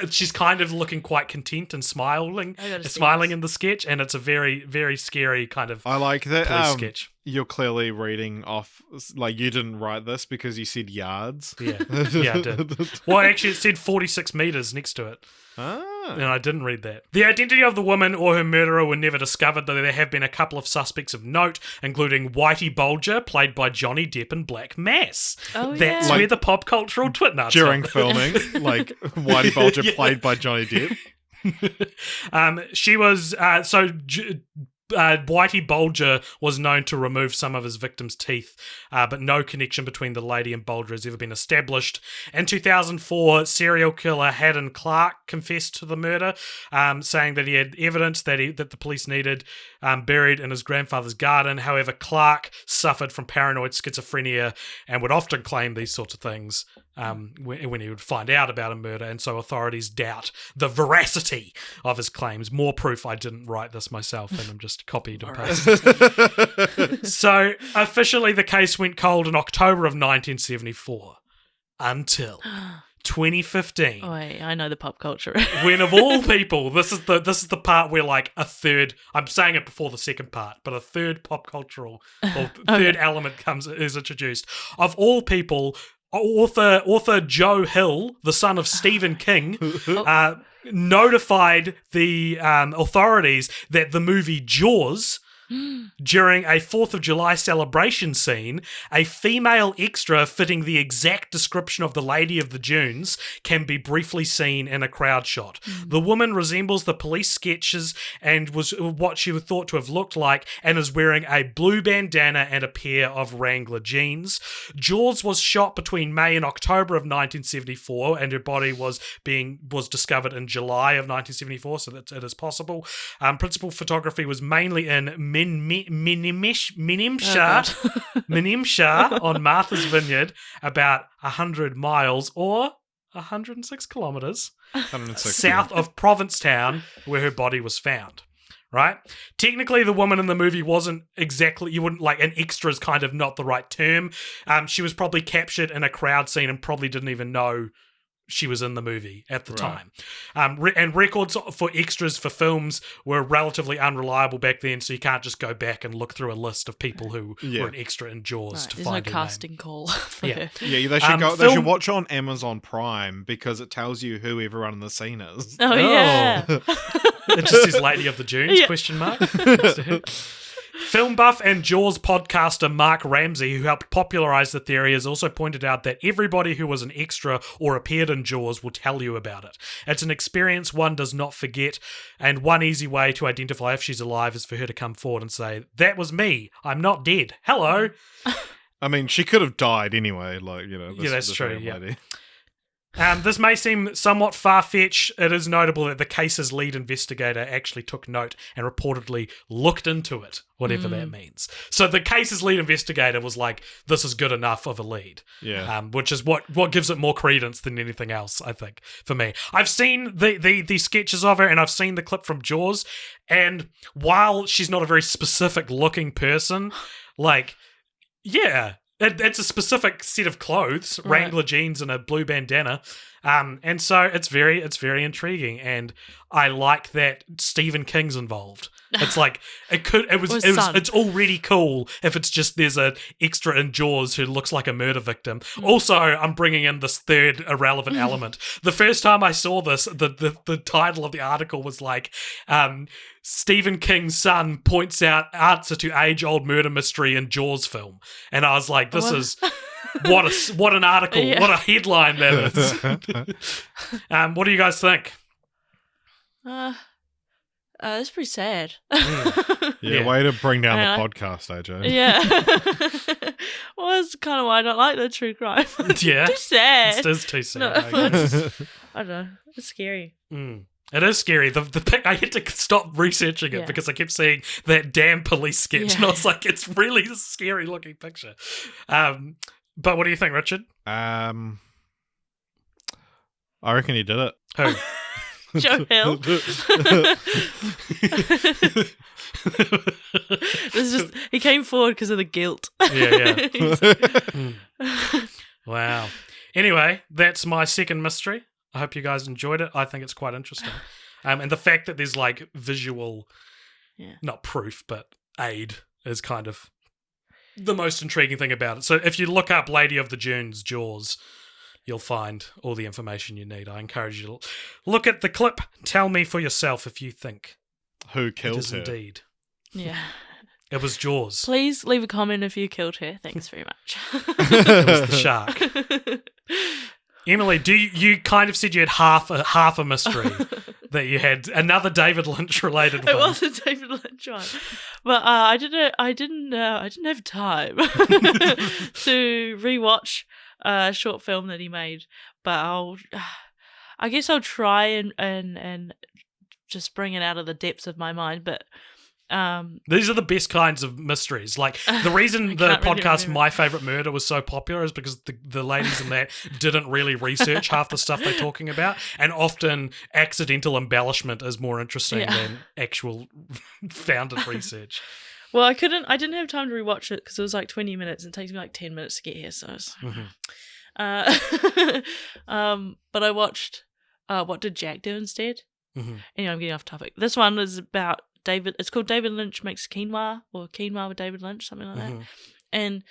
She's kind of looking quite content and smiling in the sketch, and it's a very, very scary kind of I like that police sketch. You're clearly reading off, like you didn't write this because you said yards. Yeah, I did. Well, actually, it said 46 meters next to it. Ah. And I didn't read that. The identity of the woman or her murderer were never discovered, though there have been a couple of suspects of note, including Whitey Bulger, played by Johnny Depp in Black Mass. Oh, That's yeah. where the pop cultural twit nuts during filming, like Whitey Bulger played by Johnny Depp. She was Whitey Bulger was known to remove some of his victims' teeth, but no connection between the lady and Bulger has ever been established. In 2004, serial killer Haddon Clark confessed to the murder, saying that he had evidence that the police needed buried in his grandfather's garden. However, Clark suffered from paranoid schizophrenia and would often claim these sorts of things when he would find out about a murder, and so authorities doubt the veracity of his claims. More proof I didn't write this myself, and I'm just copied and pasted. So officially the case went cold in October of 1974 until 2015. Oh, I know the pop culture. When of all people, this is the part where like a third. I'm saying it before the second part, but a third pop cultural or third element is introduced. Of all people, author Joe Hill, the son of Stephen King, notified the authorities that the movie Jaws. During a 4th of July celebration scene, a female extra fitting the exact description of the Lady of the Dunes can be briefly seen in a crowd shot. The woman resembles the police sketches and was what she was thought to have looked like, and is wearing a blue bandana and a pair of Wrangler jeans. Jaws was shot between May and October of 1974, and her body was discovered in July of 1974, so that it is possible. Principal photography was mainly in Minimsha on Martha's Vineyard, about 100 miles or 106 kilometers south of Provincetown, where her body was found. Right? Technically, the woman in the movie wasn't exactly, you wouldn't like, an extra is kind of not the right term. She was probably captured in a crowd scene and probably didn't even know she was in the movie at the time. And records for extras for films were relatively unreliable back then, so you can't just go back and look through a list of people who were an extra in Jaws to find no casting name. call. Yeah, they should go. They should watch on Amazon Prime because it tells you who everyone in the scene is. Oh. Yeah. It just says Lady of the Dunes, question mark. Film buff and Jaws podcaster Mark Ramsey, who helped popularize the theory, has also pointed out that everybody who was an extra or appeared in Jaws will tell you about it. It's an experience one does not forget, and one easy way to identify if she's alive is for her to come forward and say, "That was me. I'm not dead. Hello." I mean, she could have died anyway. Like, That's true. Lady. This may seem somewhat far-fetched. It is notable that the case's lead investigator actually took note and reportedly looked into it, whatever that means. So the case's lead investigator was like, this is good enough of a lead. Yeah. Which is what gives it more credence than anything else, I think, for me. I've seen the sketches of her, and I've seen the clip from Jaws, and while she's not a very specific-looking person, like, yeah... It's a specific set of clothes, Wrangler jeans and a blue bandana, and so it's very intriguing, and I like that Stephen King's involved. It's like it's already cool if it's just there's an extra in Jaws who looks like a murder victim. Also, I'm bringing in this third irrelevant element. The first time I saw this, the title of the article was like, Stephen King's son points out answer to age-old murder mystery in Jaws film. And I was like, this is... What an article. Yeah. What a headline that is. What do you guys think? That's pretty sad. Yeah, way to bring down the podcast, AJ. Yeah. Well, that's kind of why I don't like the true crime. Yeah. Too sad. It is too sad. No, I don't know. It's scary. It is scary. I had to stop researching it because I kept seeing that damn police sketch, and I was like, it's really a scary looking picture. But what do you think, Richard? I reckon he did it. Who? Joe Hill. He came forward because of the guilt. Yeah. Wow. Anyway, that's my second mystery. I hope you guys enjoyed it. I think it's quite interesting. And the fact that there's like visual, not proof, but aid is kind of the most intriguing thing about it. So if you look up Lady of the Dunes, Jaws, you'll find all the information you need. I encourage you to look at the clip. Tell me for yourself if you think who killed it is her. Indeed. Yeah. It was Jaws. Please leave a comment if you killed her. Thanks very much. It was the shark. Emilee, you kind of said you had half a mystery that you had another David Lynch related one. It was a David Lynch one, but I didn't have time to rewatch a short film that he made. But I guess I'll try and just bring it out of the depths of my mind. But these are the best kinds of mysteries. Like the reason the podcast My Favorite Murder was so popular is because the ladies in that didn't really research half the stuff they're talking about, and often accidental embellishment is more interesting than actual founded research. Well, I didn't have time to rewatch it because it was like 20 minutes and it takes me like 10 minutes to get here, so But I watched What Did Jack Do Instead? Mm-hmm. Anyway, I'm getting off topic. This one is about David. It's called David Lynch Makes Quinoa, or Quinoa with David Lynch, something like that. And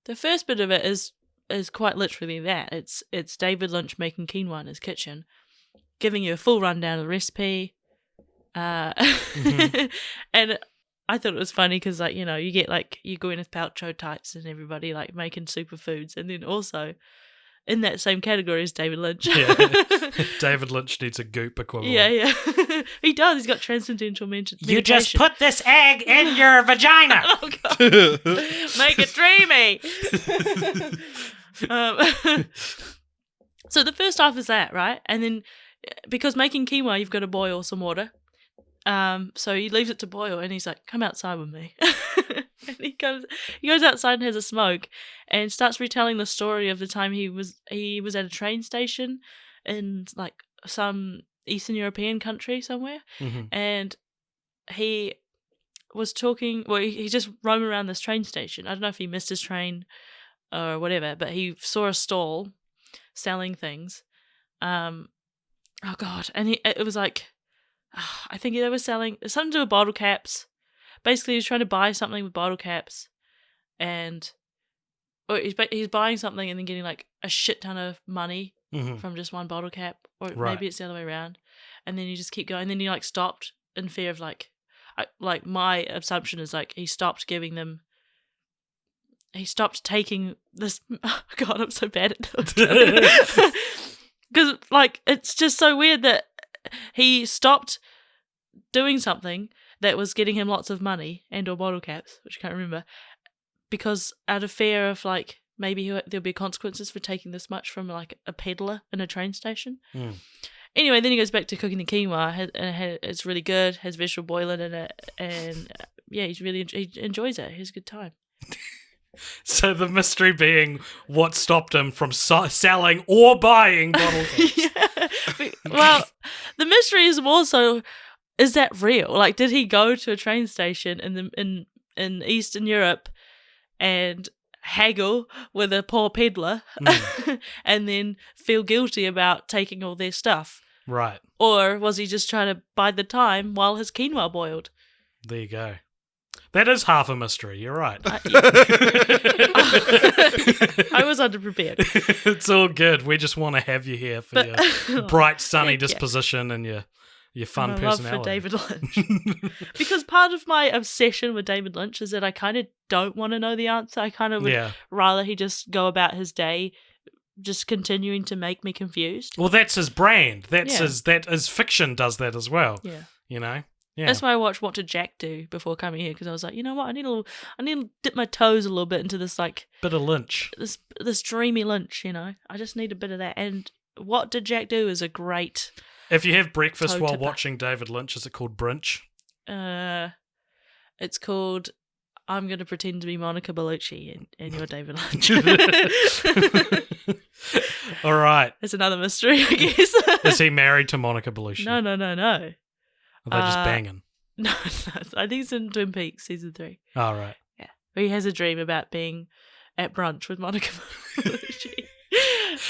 the first bit of it is quite literally that. It's David Lynch making quinoa in his kitchen, giving you a full rundown of the recipe. And I thought it was funny because, like, you know, you get like your Gwyneth Paltrow types and everybody like making superfoods, and then also in that same category is David Lynch. Yeah. David Lynch needs a Goop equivalent. Yeah. He does. He's got transcendental meditation. You just put this egg in your vagina. Oh, God. Make it dreamy. So the first half is that, right? And then, because making quinoa, you've got to boil some water. So he leaves it to boil, and he's like, "Come outside with me." And he goes outside and has a smoke, and starts retelling the story of the time he was at a train station in like some Eastern European country somewhere, and he was talking. Well, he just roamed around this train station. I don't know if he missed his train or whatever, but he saw a stall selling things. Oh God, and it was like, I think they were selling something to do with bottle caps. Basically, he was trying to buy something with bottle caps, and he's buying something and then getting like a shit ton of money from just one bottle cap, or maybe it's the other way around. And then you just keep going. And then he like stopped in fear of like my assumption is like he stopped giving them. He stopped taking this. Oh God, I'm so bad at this. Because like it's just so weird that he stopped doing something that was getting him lots of money and or bottle caps, which I can't remember, because out of fear of like maybe there'll be consequences for taking this much from like a peddler in a train station. Anyway, then he goes back to cooking the quinoa, and it's really good, has vegetable boiling in it, and yeah, he enjoys it. He has a good time. So the mystery being what stopped him from selling or buying bottle caps. Yeah. Well, the mystery is more so, is that real? Like, did he go to a train station in Eastern Europe and haggle with a poor peddler and then feel guilty about taking all their stuff? Right. Or was he just trying to bide the time while his quinoa boiled? There you go. That is half a mystery. You're right. I was underprepared. It's all good. We just want to have you here for your bright, sunny disposition and your fun personality. Love for David Lynch. Because part of my obsession with David Lynch is that I kind of don't want to know the answer. I kind of would rather he just go about his day just continuing to make me confused. Well, that's his brand. His fiction does that as well. Yeah. You know? Yeah. That's why I watched What Did Jack Do before coming here, because I was like, you know what, I need to dip my toes a little bit into this like bit of Lynch, this dreamy Lynch. You know, I just need a bit of that. And What Did Jack Do is a great. If you have breakfast while watching David Lynch, is it called brunch? It's called I'm going to pretend to be Monica Bellucci and you're David Lynch. All right, it's another mystery, I guess. Is he married to Monica Bellucci? No. Are they just banging? No, I think it's in Twin Peaks season 3. Oh, right. Yeah, where he has a dream about being at brunch with Monica Bellucci.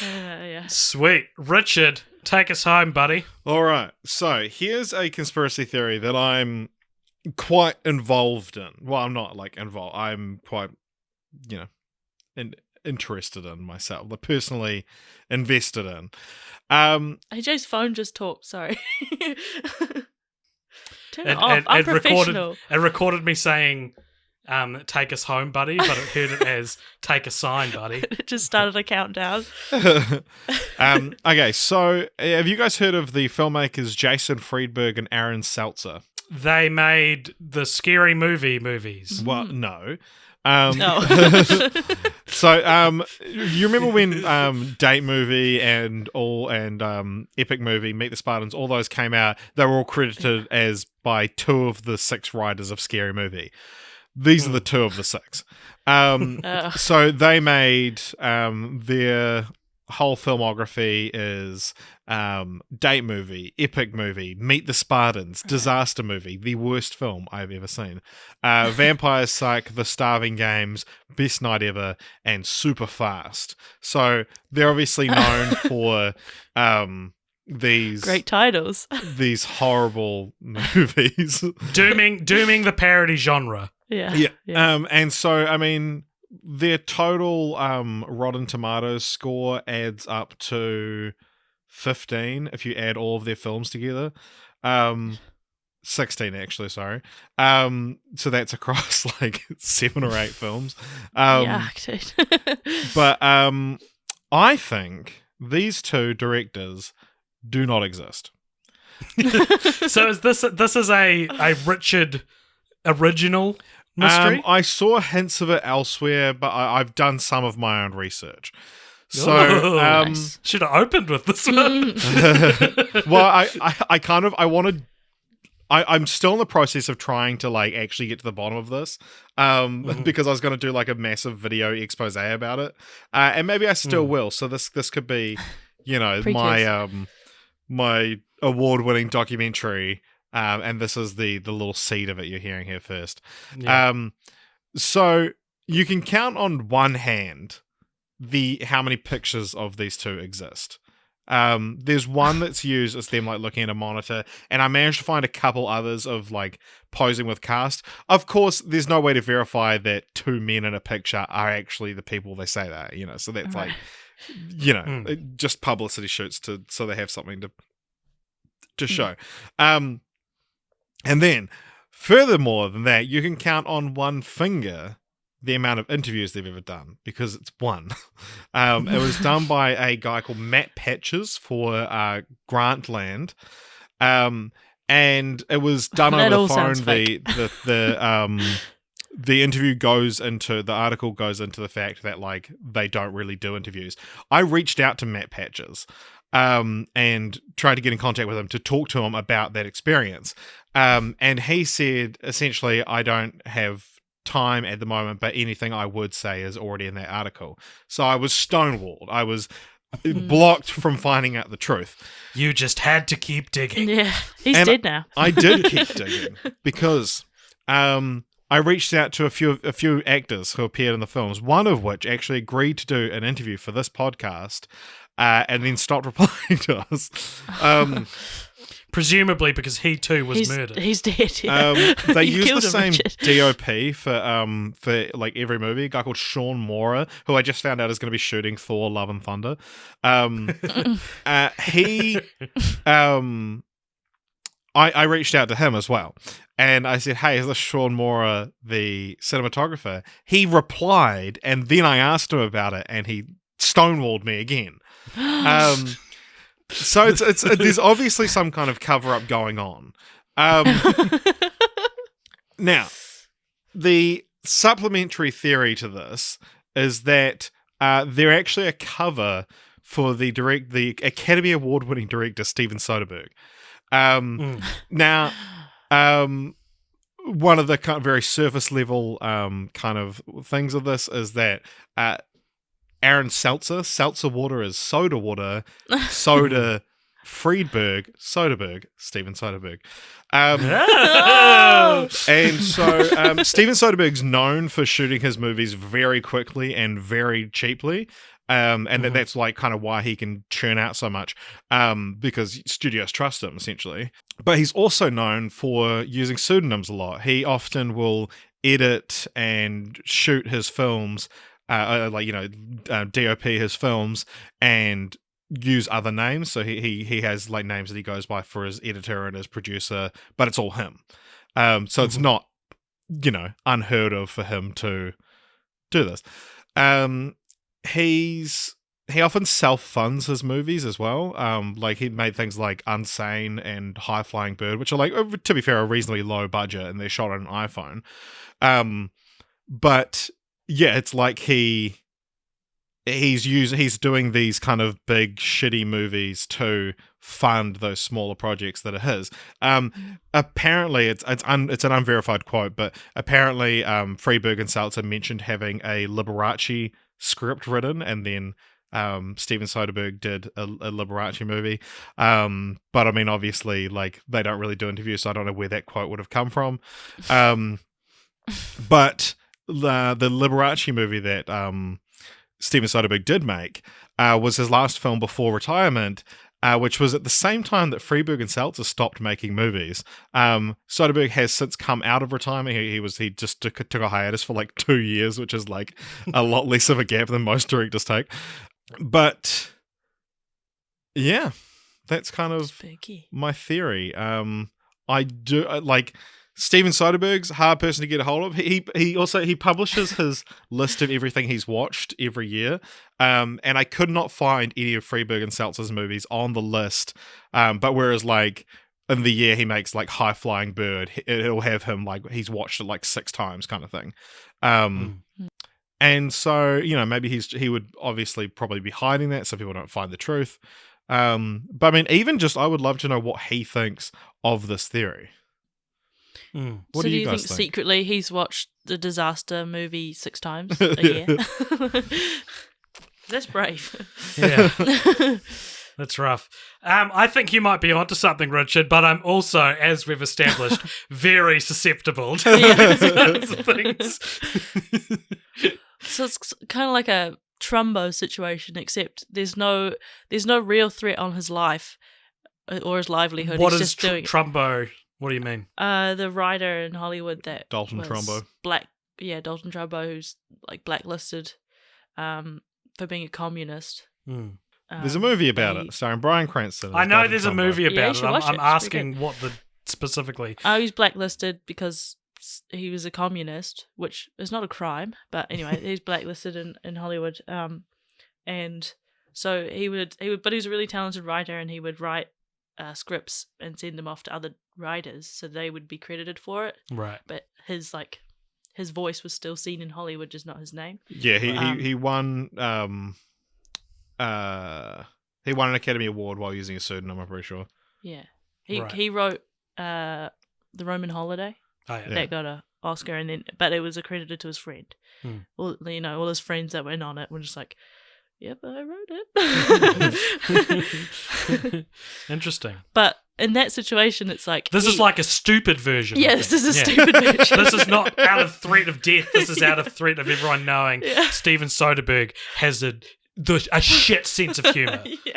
Yeah. Sweet. Richard, take us home, buddy. All right. So here's a conspiracy theory that quite involved in. Well, I'm not like involved. I'm quite, interested in myself, personally invested in. AJ's phone just talked. Sorry. Turn it off. I'm professional. It recorded me saying, "Take us home, buddy," but it heard it as "Take a sign, buddy." It just started a countdown. Okay, so have you guys heard of the filmmakers Jason Friedberg and Aaron Seltzer? They made the Scary Movie movies. Well, no. No. So, you remember when Date Movie and Epic Movie, Meet the Spartans, all those came out? They were all credited as by 2 of the 6 writers of Scary Movie. These are the 2 of the 6. So they made their whole filmography is date movie, epic movie, Meet the Spartans, disaster movie, the worst film I've ever seen, Vampire Psych, The Starving Games, Best Night Ever, and Super Fast. So they're obviously known for these great titles, these horrible movies, dooming the parody genre. Yeah. And so I mean, their total Rotten Tomatoes score adds up to 15 if you add all of their films together. 16 actually, sorry. So that's across like 7 or 8 films. But I think these two directors do not exist. So is this is a Richard original mystery? I saw hints of it elsewhere, but I've done some of my own research. So nice. Should have opened with this one. Well, I'm still in the process of trying to like actually get to the bottom of this, because I was going to do like a massive video expose about it, and maybe I still will. So this could be, my award-winning documentary. And this is the little seed of it you're hearing here first. Yeah. So you can count on one hand how many pictures of these two exist. There's one that's used as them like looking at a monitor, and I managed to find a couple others of like posing with cast. Of course, there's no way to verify that 2 men in a picture are actually the people they say they are, so that's like, just publicity shoots so they have something to show. And then, furthermore than that, you can count on one finger the amount of interviews they've ever done, because it's one. It was done by a guy called Matt Patches for Grantland, and it was done over the phone. The interview the article goes into the fact that like they don't really do interviews. I reached out to Matt Patches and tried to get in contact with him to talk to him about that experience. And he said, essentially, I don't have time at the moment, but anything I would say is already in that article. So I was stonewalled. I was blocked from finding out the truth. You just had to keep digging. Yeah, he's dead now. I did keep digging because I reached out to a few actors who appeared in the films, one of which actually agreed to do an interview for this podcast, and then stopped replying to us. Presumably because he too was murdered. He's dead. Yeah. They use the same Richard. DOP for like every movie. A guy called Sean Mora, who I just found out is going to be shooting Thor: Love and Thunder. I reached out to him as well, and I said, "Hey, is this Sean Mora, the cinematographer?" He replied, and then I asked him about it, and he stonewalled me again. So it's there's obviously some kind of cover up going on. Now, the supplementary theory to this is that they're actually a cover for the Academy Award winning director Steven Soderbergh. Now, one of the kind of very surface level kind of things of this is that Aaron seltzer water is soda water, soda Friedberg, Soderbergh, Steven Soderbergh. And so Steven Soderbergh's known for shooting his movies very quickly and very cheaply. And that's like kind of why he can churn out so much, because studios trust him essentially. But he's also known for using pseudonyms a lot. He often will edit and shoot his films, DOP his films and use other names. So he has like names that he goes by for his editor and his producer, but it's all him. So it's not, unheard of for him to do this. He often self-funds his movies as well. Like he made things like Unsane and High Flying Bird, which are like, to be fair, a reasonably low budget, and they're shot on an iPhone. But yeah, it's like he's doing these kind of big shitty movies to fund those smaller projects that are his. Apparently, it's an unverified quote, but apparently, Friedberg and Seltzer mentioned having a Liberace script written and then Steven Soderbergh did a Liberace movie. But I mean, obviously, like, they don't really do interviews, so I don't know where that quote would have come from. But the Liberace movie that Steven Soderbergh did make was his last film before retirement, which was at the same time that Freeberg and Seltzer stopped making movies. Soderbergh has since come out of retirement. He just took a hiatus for like 2 years, which is like a lot less of a gap than most directors take. But yeah, that's kind of Spooky. my theory. I do like Steven Soderbergh's a hard person to get a hold of. He also publishes his list of everything he's watched every year. And I could not find any of Freeberg and Seltzer's movies on the list. But whereas like in the year he makes like High Flying Bird, it'll have him like he's watched it like 6 times kind of thing. And so, you know, maybe he would obviously probably be hiding that so people don't find the truth. But I mean, even just I would love to know what he thinks of this theory. What do you guys think secretly he's watched the Disaster movie 6 times a year? That's brave. Yeah. That's rough. I think you might be onto something, Richard, but I'm also, as we've established, very susceptible to these kinds of things. So it's kind of like a Trumbo situation, except there's no real threat on his life or his livelihood. What He's is just doing Trumbo? What do you mean? The writer in Hollywood that Dalton was Trumbo. Dalton Trumbo, who's like blacklisted for being a communist. There's a movie about it starring Bryan Cranston. I know Dalton there's a Trumbo. movie about it. watch I'm it. It's asking what the specifically. Oh, he's blacklisted because he was a communist, which is not a crime, but anyway, he's blacklisted in Hollywood. And so he would, but he was a really talented writer, and he would write scripts and send them off to other writers, so they would be credited for it. Right. But his voice was still seen in Hollywood, just not his name. Yeah, he won. He won an Academy Award while using a pseudonym, I'm pretty sure. Yeah, he wrote The Roman Holiday. Oh, yeah. That got an Oscar, but it was accredited to his friend. All his friends that were in on it were just like, "Yep, I wrote it." Interesting. But in that situation, it's like this is like a stupid version. Yeah, this is a stupid version. This is not out of threat of death. This is out of threat of everyone knowing Steven Soderbergh has a shit sense of humor. Yeah.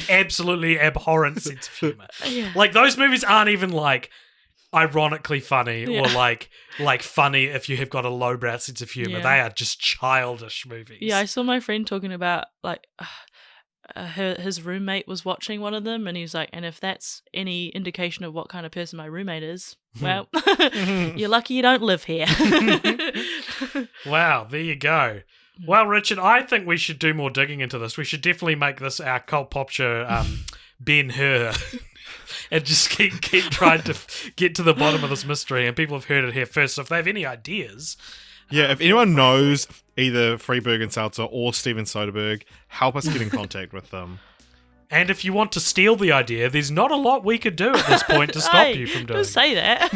Absolutely abhorrent sense of humor. Yeah. Like those movies aren't even like ironically funny or like funny if you have got a lowbrow sense of humor. They are just childish movies. Yeah, I saw my friend talking about like his roommate was watching one of them, and he was like, and if that's any indication of what kind of person my roommate is, well, you're lucky you don't live here. Wow, there you go. Well, Richard, I think we should do more digging into this. We should definitely make this our Cult Popture Ben-Hur. And just keep trying to get to the bottom of this mystery. And people have heard it here first. So if they have any ideas... Yeah, if anyone knows either Freeberg and Seltzer or Steven Soderbergh, help us get in contact with them. And if you want to steal the idea, there's not a lot we could do at this point to stop you from doing it. Don't say that.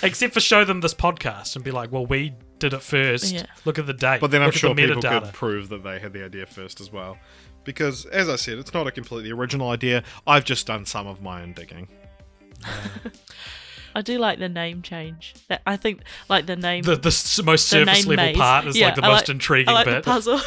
Except for show them this podcast and be like, well, we did it first. Yeah. Look at the date. But then I'm Look sure at the people metadata. could prove that they had the idea first as well. Because, as I said, it's not a completely original idea. I've just done some of my own digging. I do like the name change. I think like the name. The most surface level part is like the most intriguing bit. The puzzle.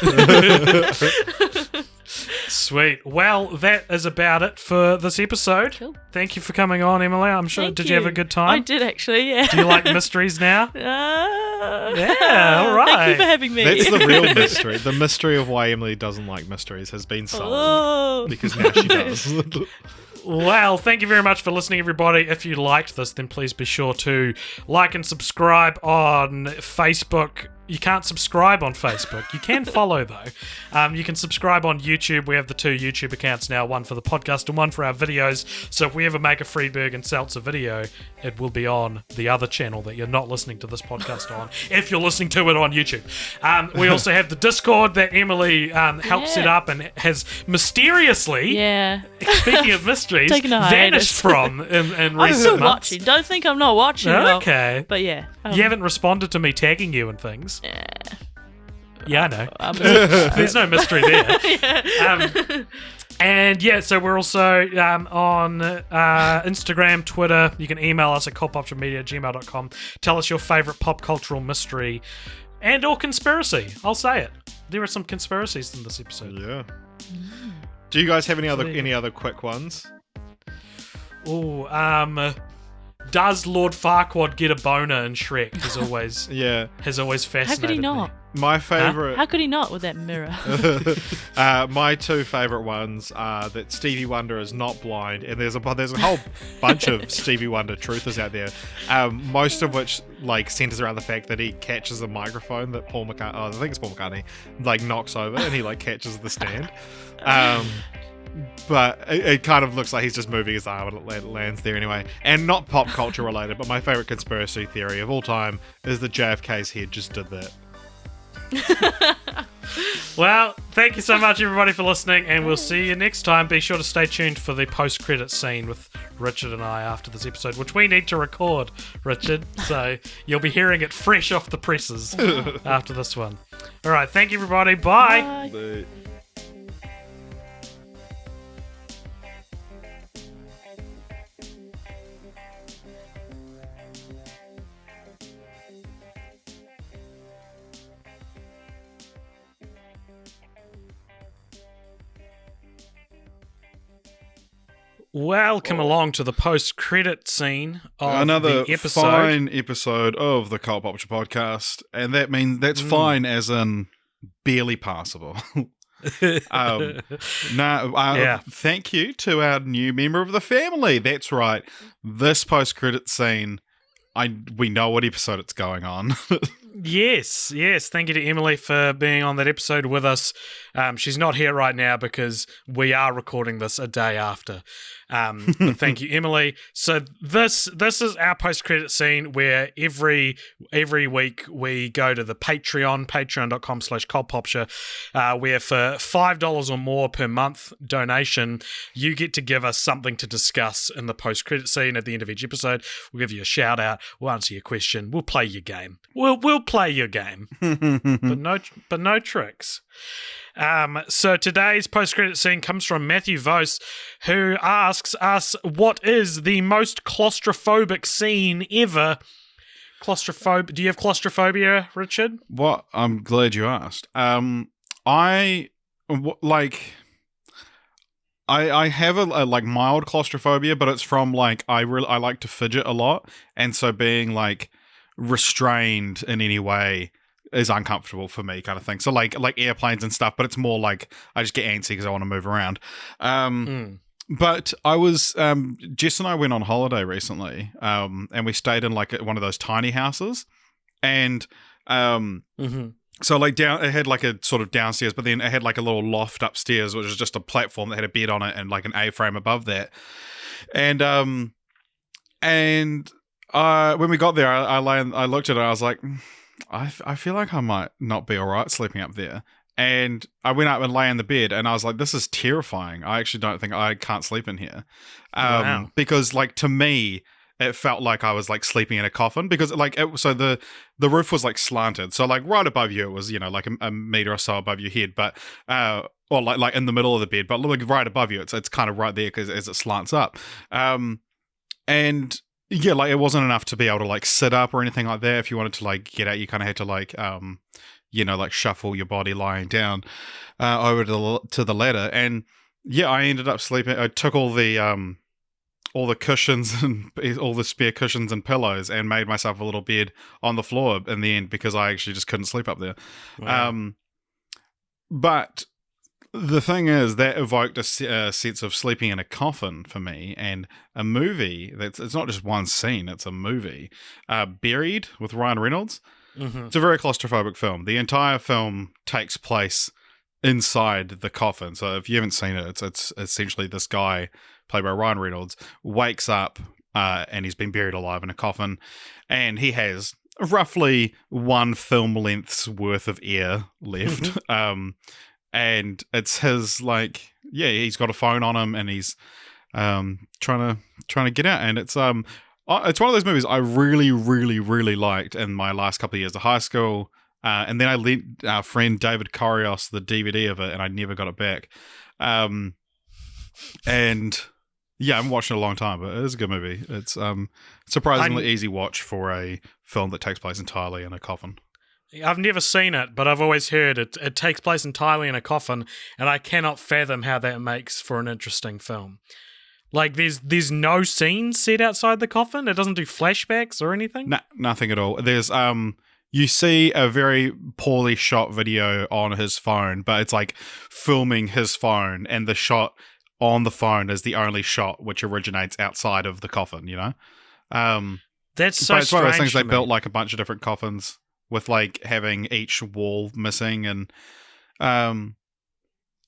Sweet. Well, that is about it for this episode. Cool. Thank you for coming on, Emilee. I'm sure. Did you have a good time? I did actually. Yeah. Do you like mysteries now? Yeah. All right. Thank you for having me. That's the real mystery. The mystery of why Emilee doesn't like mysteries has been solved because now she does. Well, thank you very much for listening, everybody. If you liked this, then please be sure to like and subscribe on Facebook. You can't subscribe on Facebook. You can follow, though. You can subscribe on YouTube. We have the 2 YouTube accounts now, one for the podcast and one for our videos. So if we ever make a Freeberg and Seltzer video, it will be on the other channel that you're not listening to this podcast on, if you're listening to it on YouTube. We also have the Discord that Emilee helped set up and has mysteriously, speaking of mysteries, vanished from in recent months. I'm still watching. Don't think I'm not watching. Okay. But yeah. You haven't responded to me tagging you and things. Yeah, I know. I'm There's no mystery there. yeah. And yeah, so we're also on Instagram, Twitter. You can email us at cultpopturemedia@gmail.com. Tell us your favourite pop cultural mystery and or conspiracy. I'll say it. There are some conspiracies in this episode. Yeah. Do you guys have any other quick ones? Oh, does Lord Farquaad get a boner in Shrek? Has always fascinated How could he not? me. My favorite. How could he not with that mirror? My two favorite ones are that Stevie Wonder is not blind, and there's a whole bunch of Stevie Wonder truthers out there. Most of which centers around the fact that he catches a microphone that Paul McCartney, I think it's Paul McCartney, knocks over, and he catches the stand. But it kind of looks like he's just moving his arm and it lands there anyway. And not pop culture related, but my favorite conspiracy theory of all time is that JFK's head just did that. Well, thank you so much, everybody, for listening, and we'll see you next time. Be sure to stay tuned for the post-credit scene with Richard and I after this episode, which we need to record, Richard. So you'll be hearing it fresh off the presses after this one. All right, thank you, everybody. Bye. Bye. Welcome along to the post-credit scene of another the episode. fine episode of the Cult Popture podcast, and that means that's fine as in barely passable. Thank you to our new member of the family. That's right. This post-credit scene, we know what episode it's going on. Yes. Thank you to Emilee for being on that episode with us. She's not here right now because we are recording this a day after. But thank you, Emilee. So this is our post-credit scene where every week we go to the patreon.com/cultpopture, where for $5 or more per month donation, you get to give us something to discuss in the post-credit scene at the end of each episode. We'll give you a shout out. We'll answer your question. We'll play your game. We'll play your game, but no tricks. So today's post-credit scene comes from Matthew Vose, who asks us, what is the most claustrophobic scene ever? Do you have claustrophobia, Richard? What? I'm glad you asked. I have a mild claustrophobia, but it's from I like to fidget a lot, and so being restrained in any way is uncomfortable for me, kind of thing. So like airplanes and stuff, but it's more I just get antsy because I want to move around. But I was Jess and I went on holiday recently, and we stayed in one of those tiny houses, and so down it had a sort of downstairs, but then it had a little loft upstairs, which was just a platform that had a bed on it and an A-frame above that, and when we got there, I looked at it, I was like, I feel like I might not be all right sleeping up there. And I went up and lay in the bed, and I was like, this is terrifying. I actually don't think I can't sleep in here. Wow. Because to me, it felt like I was sleeping in a coffin, because so the roof was slanted. So right above you, it was, a meter or so above your head, but, or in the middle of the bed, but right above you, it's kind of right there because as it slants up. And yeah, it wasn't enough to be able to sit up or anything like that. If you wanted to get out, you kind of had to shuffle your body lying down over to the ladder. And yeah, I ended up sleeping. I took all the cushions and all the spare cushions and pillows and made myself a little bed on the floor in the end, because I actually just couldn't sleep up there. Wow. But the thing is, that evoked a sense of sleeping in a coffin for me, and a movie it's not just one scene, it's a movie, Buried with Ryan Reynolds. Mm-hmm. It's a very claustrophobic film. The entire film takes place inside the coffin. So if you haven't seen it, it's essentially this guy, played by Ryan Reynolds, wakes up and he's been buried alive in a coffin, and he has roughly one film length's worth of air left. And it's his he's got a phone on him, and he's trying to get out. And it's one of those movies I really, really, really liked in my last couple of years of high school. And then I lent our friend David Corios the DVD of it, and I never got it back. And yeah, I haven't watched it in a long time, but it is a good movie. It's surprisingly easy watch for a film that takes place entirely in a coffin. I've never seen it, but I've always heard it takes place entirely in a coffin, and I cannot fathom how that makes for an interesting film. Like, there's no scenes set outside the coffin? It doesn't do flashbacks or anything? No, nothing at all. There's you see a very poorly shot video on his phone, but it's like filming his phone, and the shot on the phone is the only shot which originates outside of the coffin, you know? That's so but it's one of those things they me. built like a bunch of different coffins with like having each wall missing, and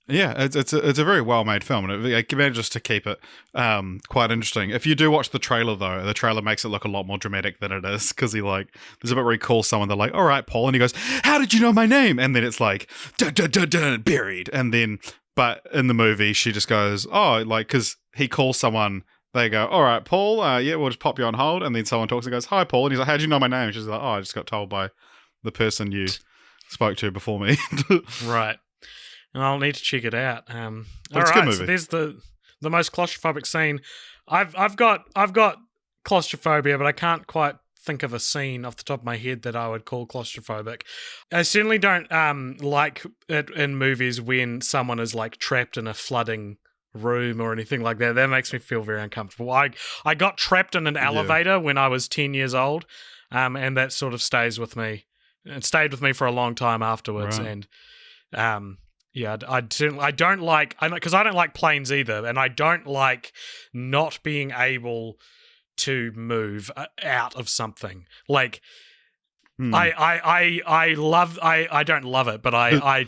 yeah, it's a very well made film, and it manages to keep it quite interesting. If you do watch the trailer though, the trailer makes it look a lot more dramatic than it is, because there's a bit where he calls someone, they're like, "All right, Paul," and he goes, "How did you know my name?" And then it's like, dun, dun, dun, dun, buried, and then. But in the movie, she just goes, "Oh," like, because he calls someone, they go, "All right, Paul, yeah, we'll just pop you on hold." And then someone talks and goes, "Hi, Paul." And he's like, "How did you know my name?" And she's like, "Oh, I just got told by the person you spoke to before me." Right. I'll need to check it out. It's all a right, good movie. so there's the most claustrophobic scene. I've got claustrophobia, but I can't quite think of a scene off the top of my head that I would call claustrophobic. I certainly don't like it in movies when someone is like trapped in a flooding room or anything like that. That makes me feel very uncomfortable. I got trapped in an elevator when I was 10 years old, and that sort of stays with me. It stayed with me for a long time afterwards, Right. and yeah, I don't like, because I don't like planes either, and I don't like not being able to move out of something. Like, I don't love it, but I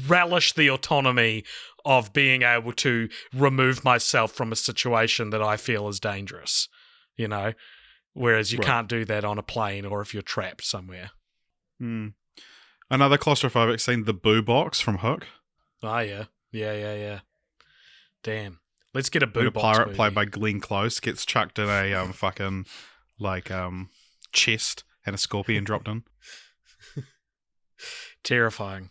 relish the autonomy of being able to remove myself from a situation that I feel is dangerous, you know, whereas you can't do that on a plane or if you're trapped somewhere. Another claustrophobic scene, the boo box from Hook. Oh, yeah. Damn. Let's get a boo When a box pirate movie. played by Glenn Close gets chucked in a fucking like chest, and a scorpion dropped in. Terrifying.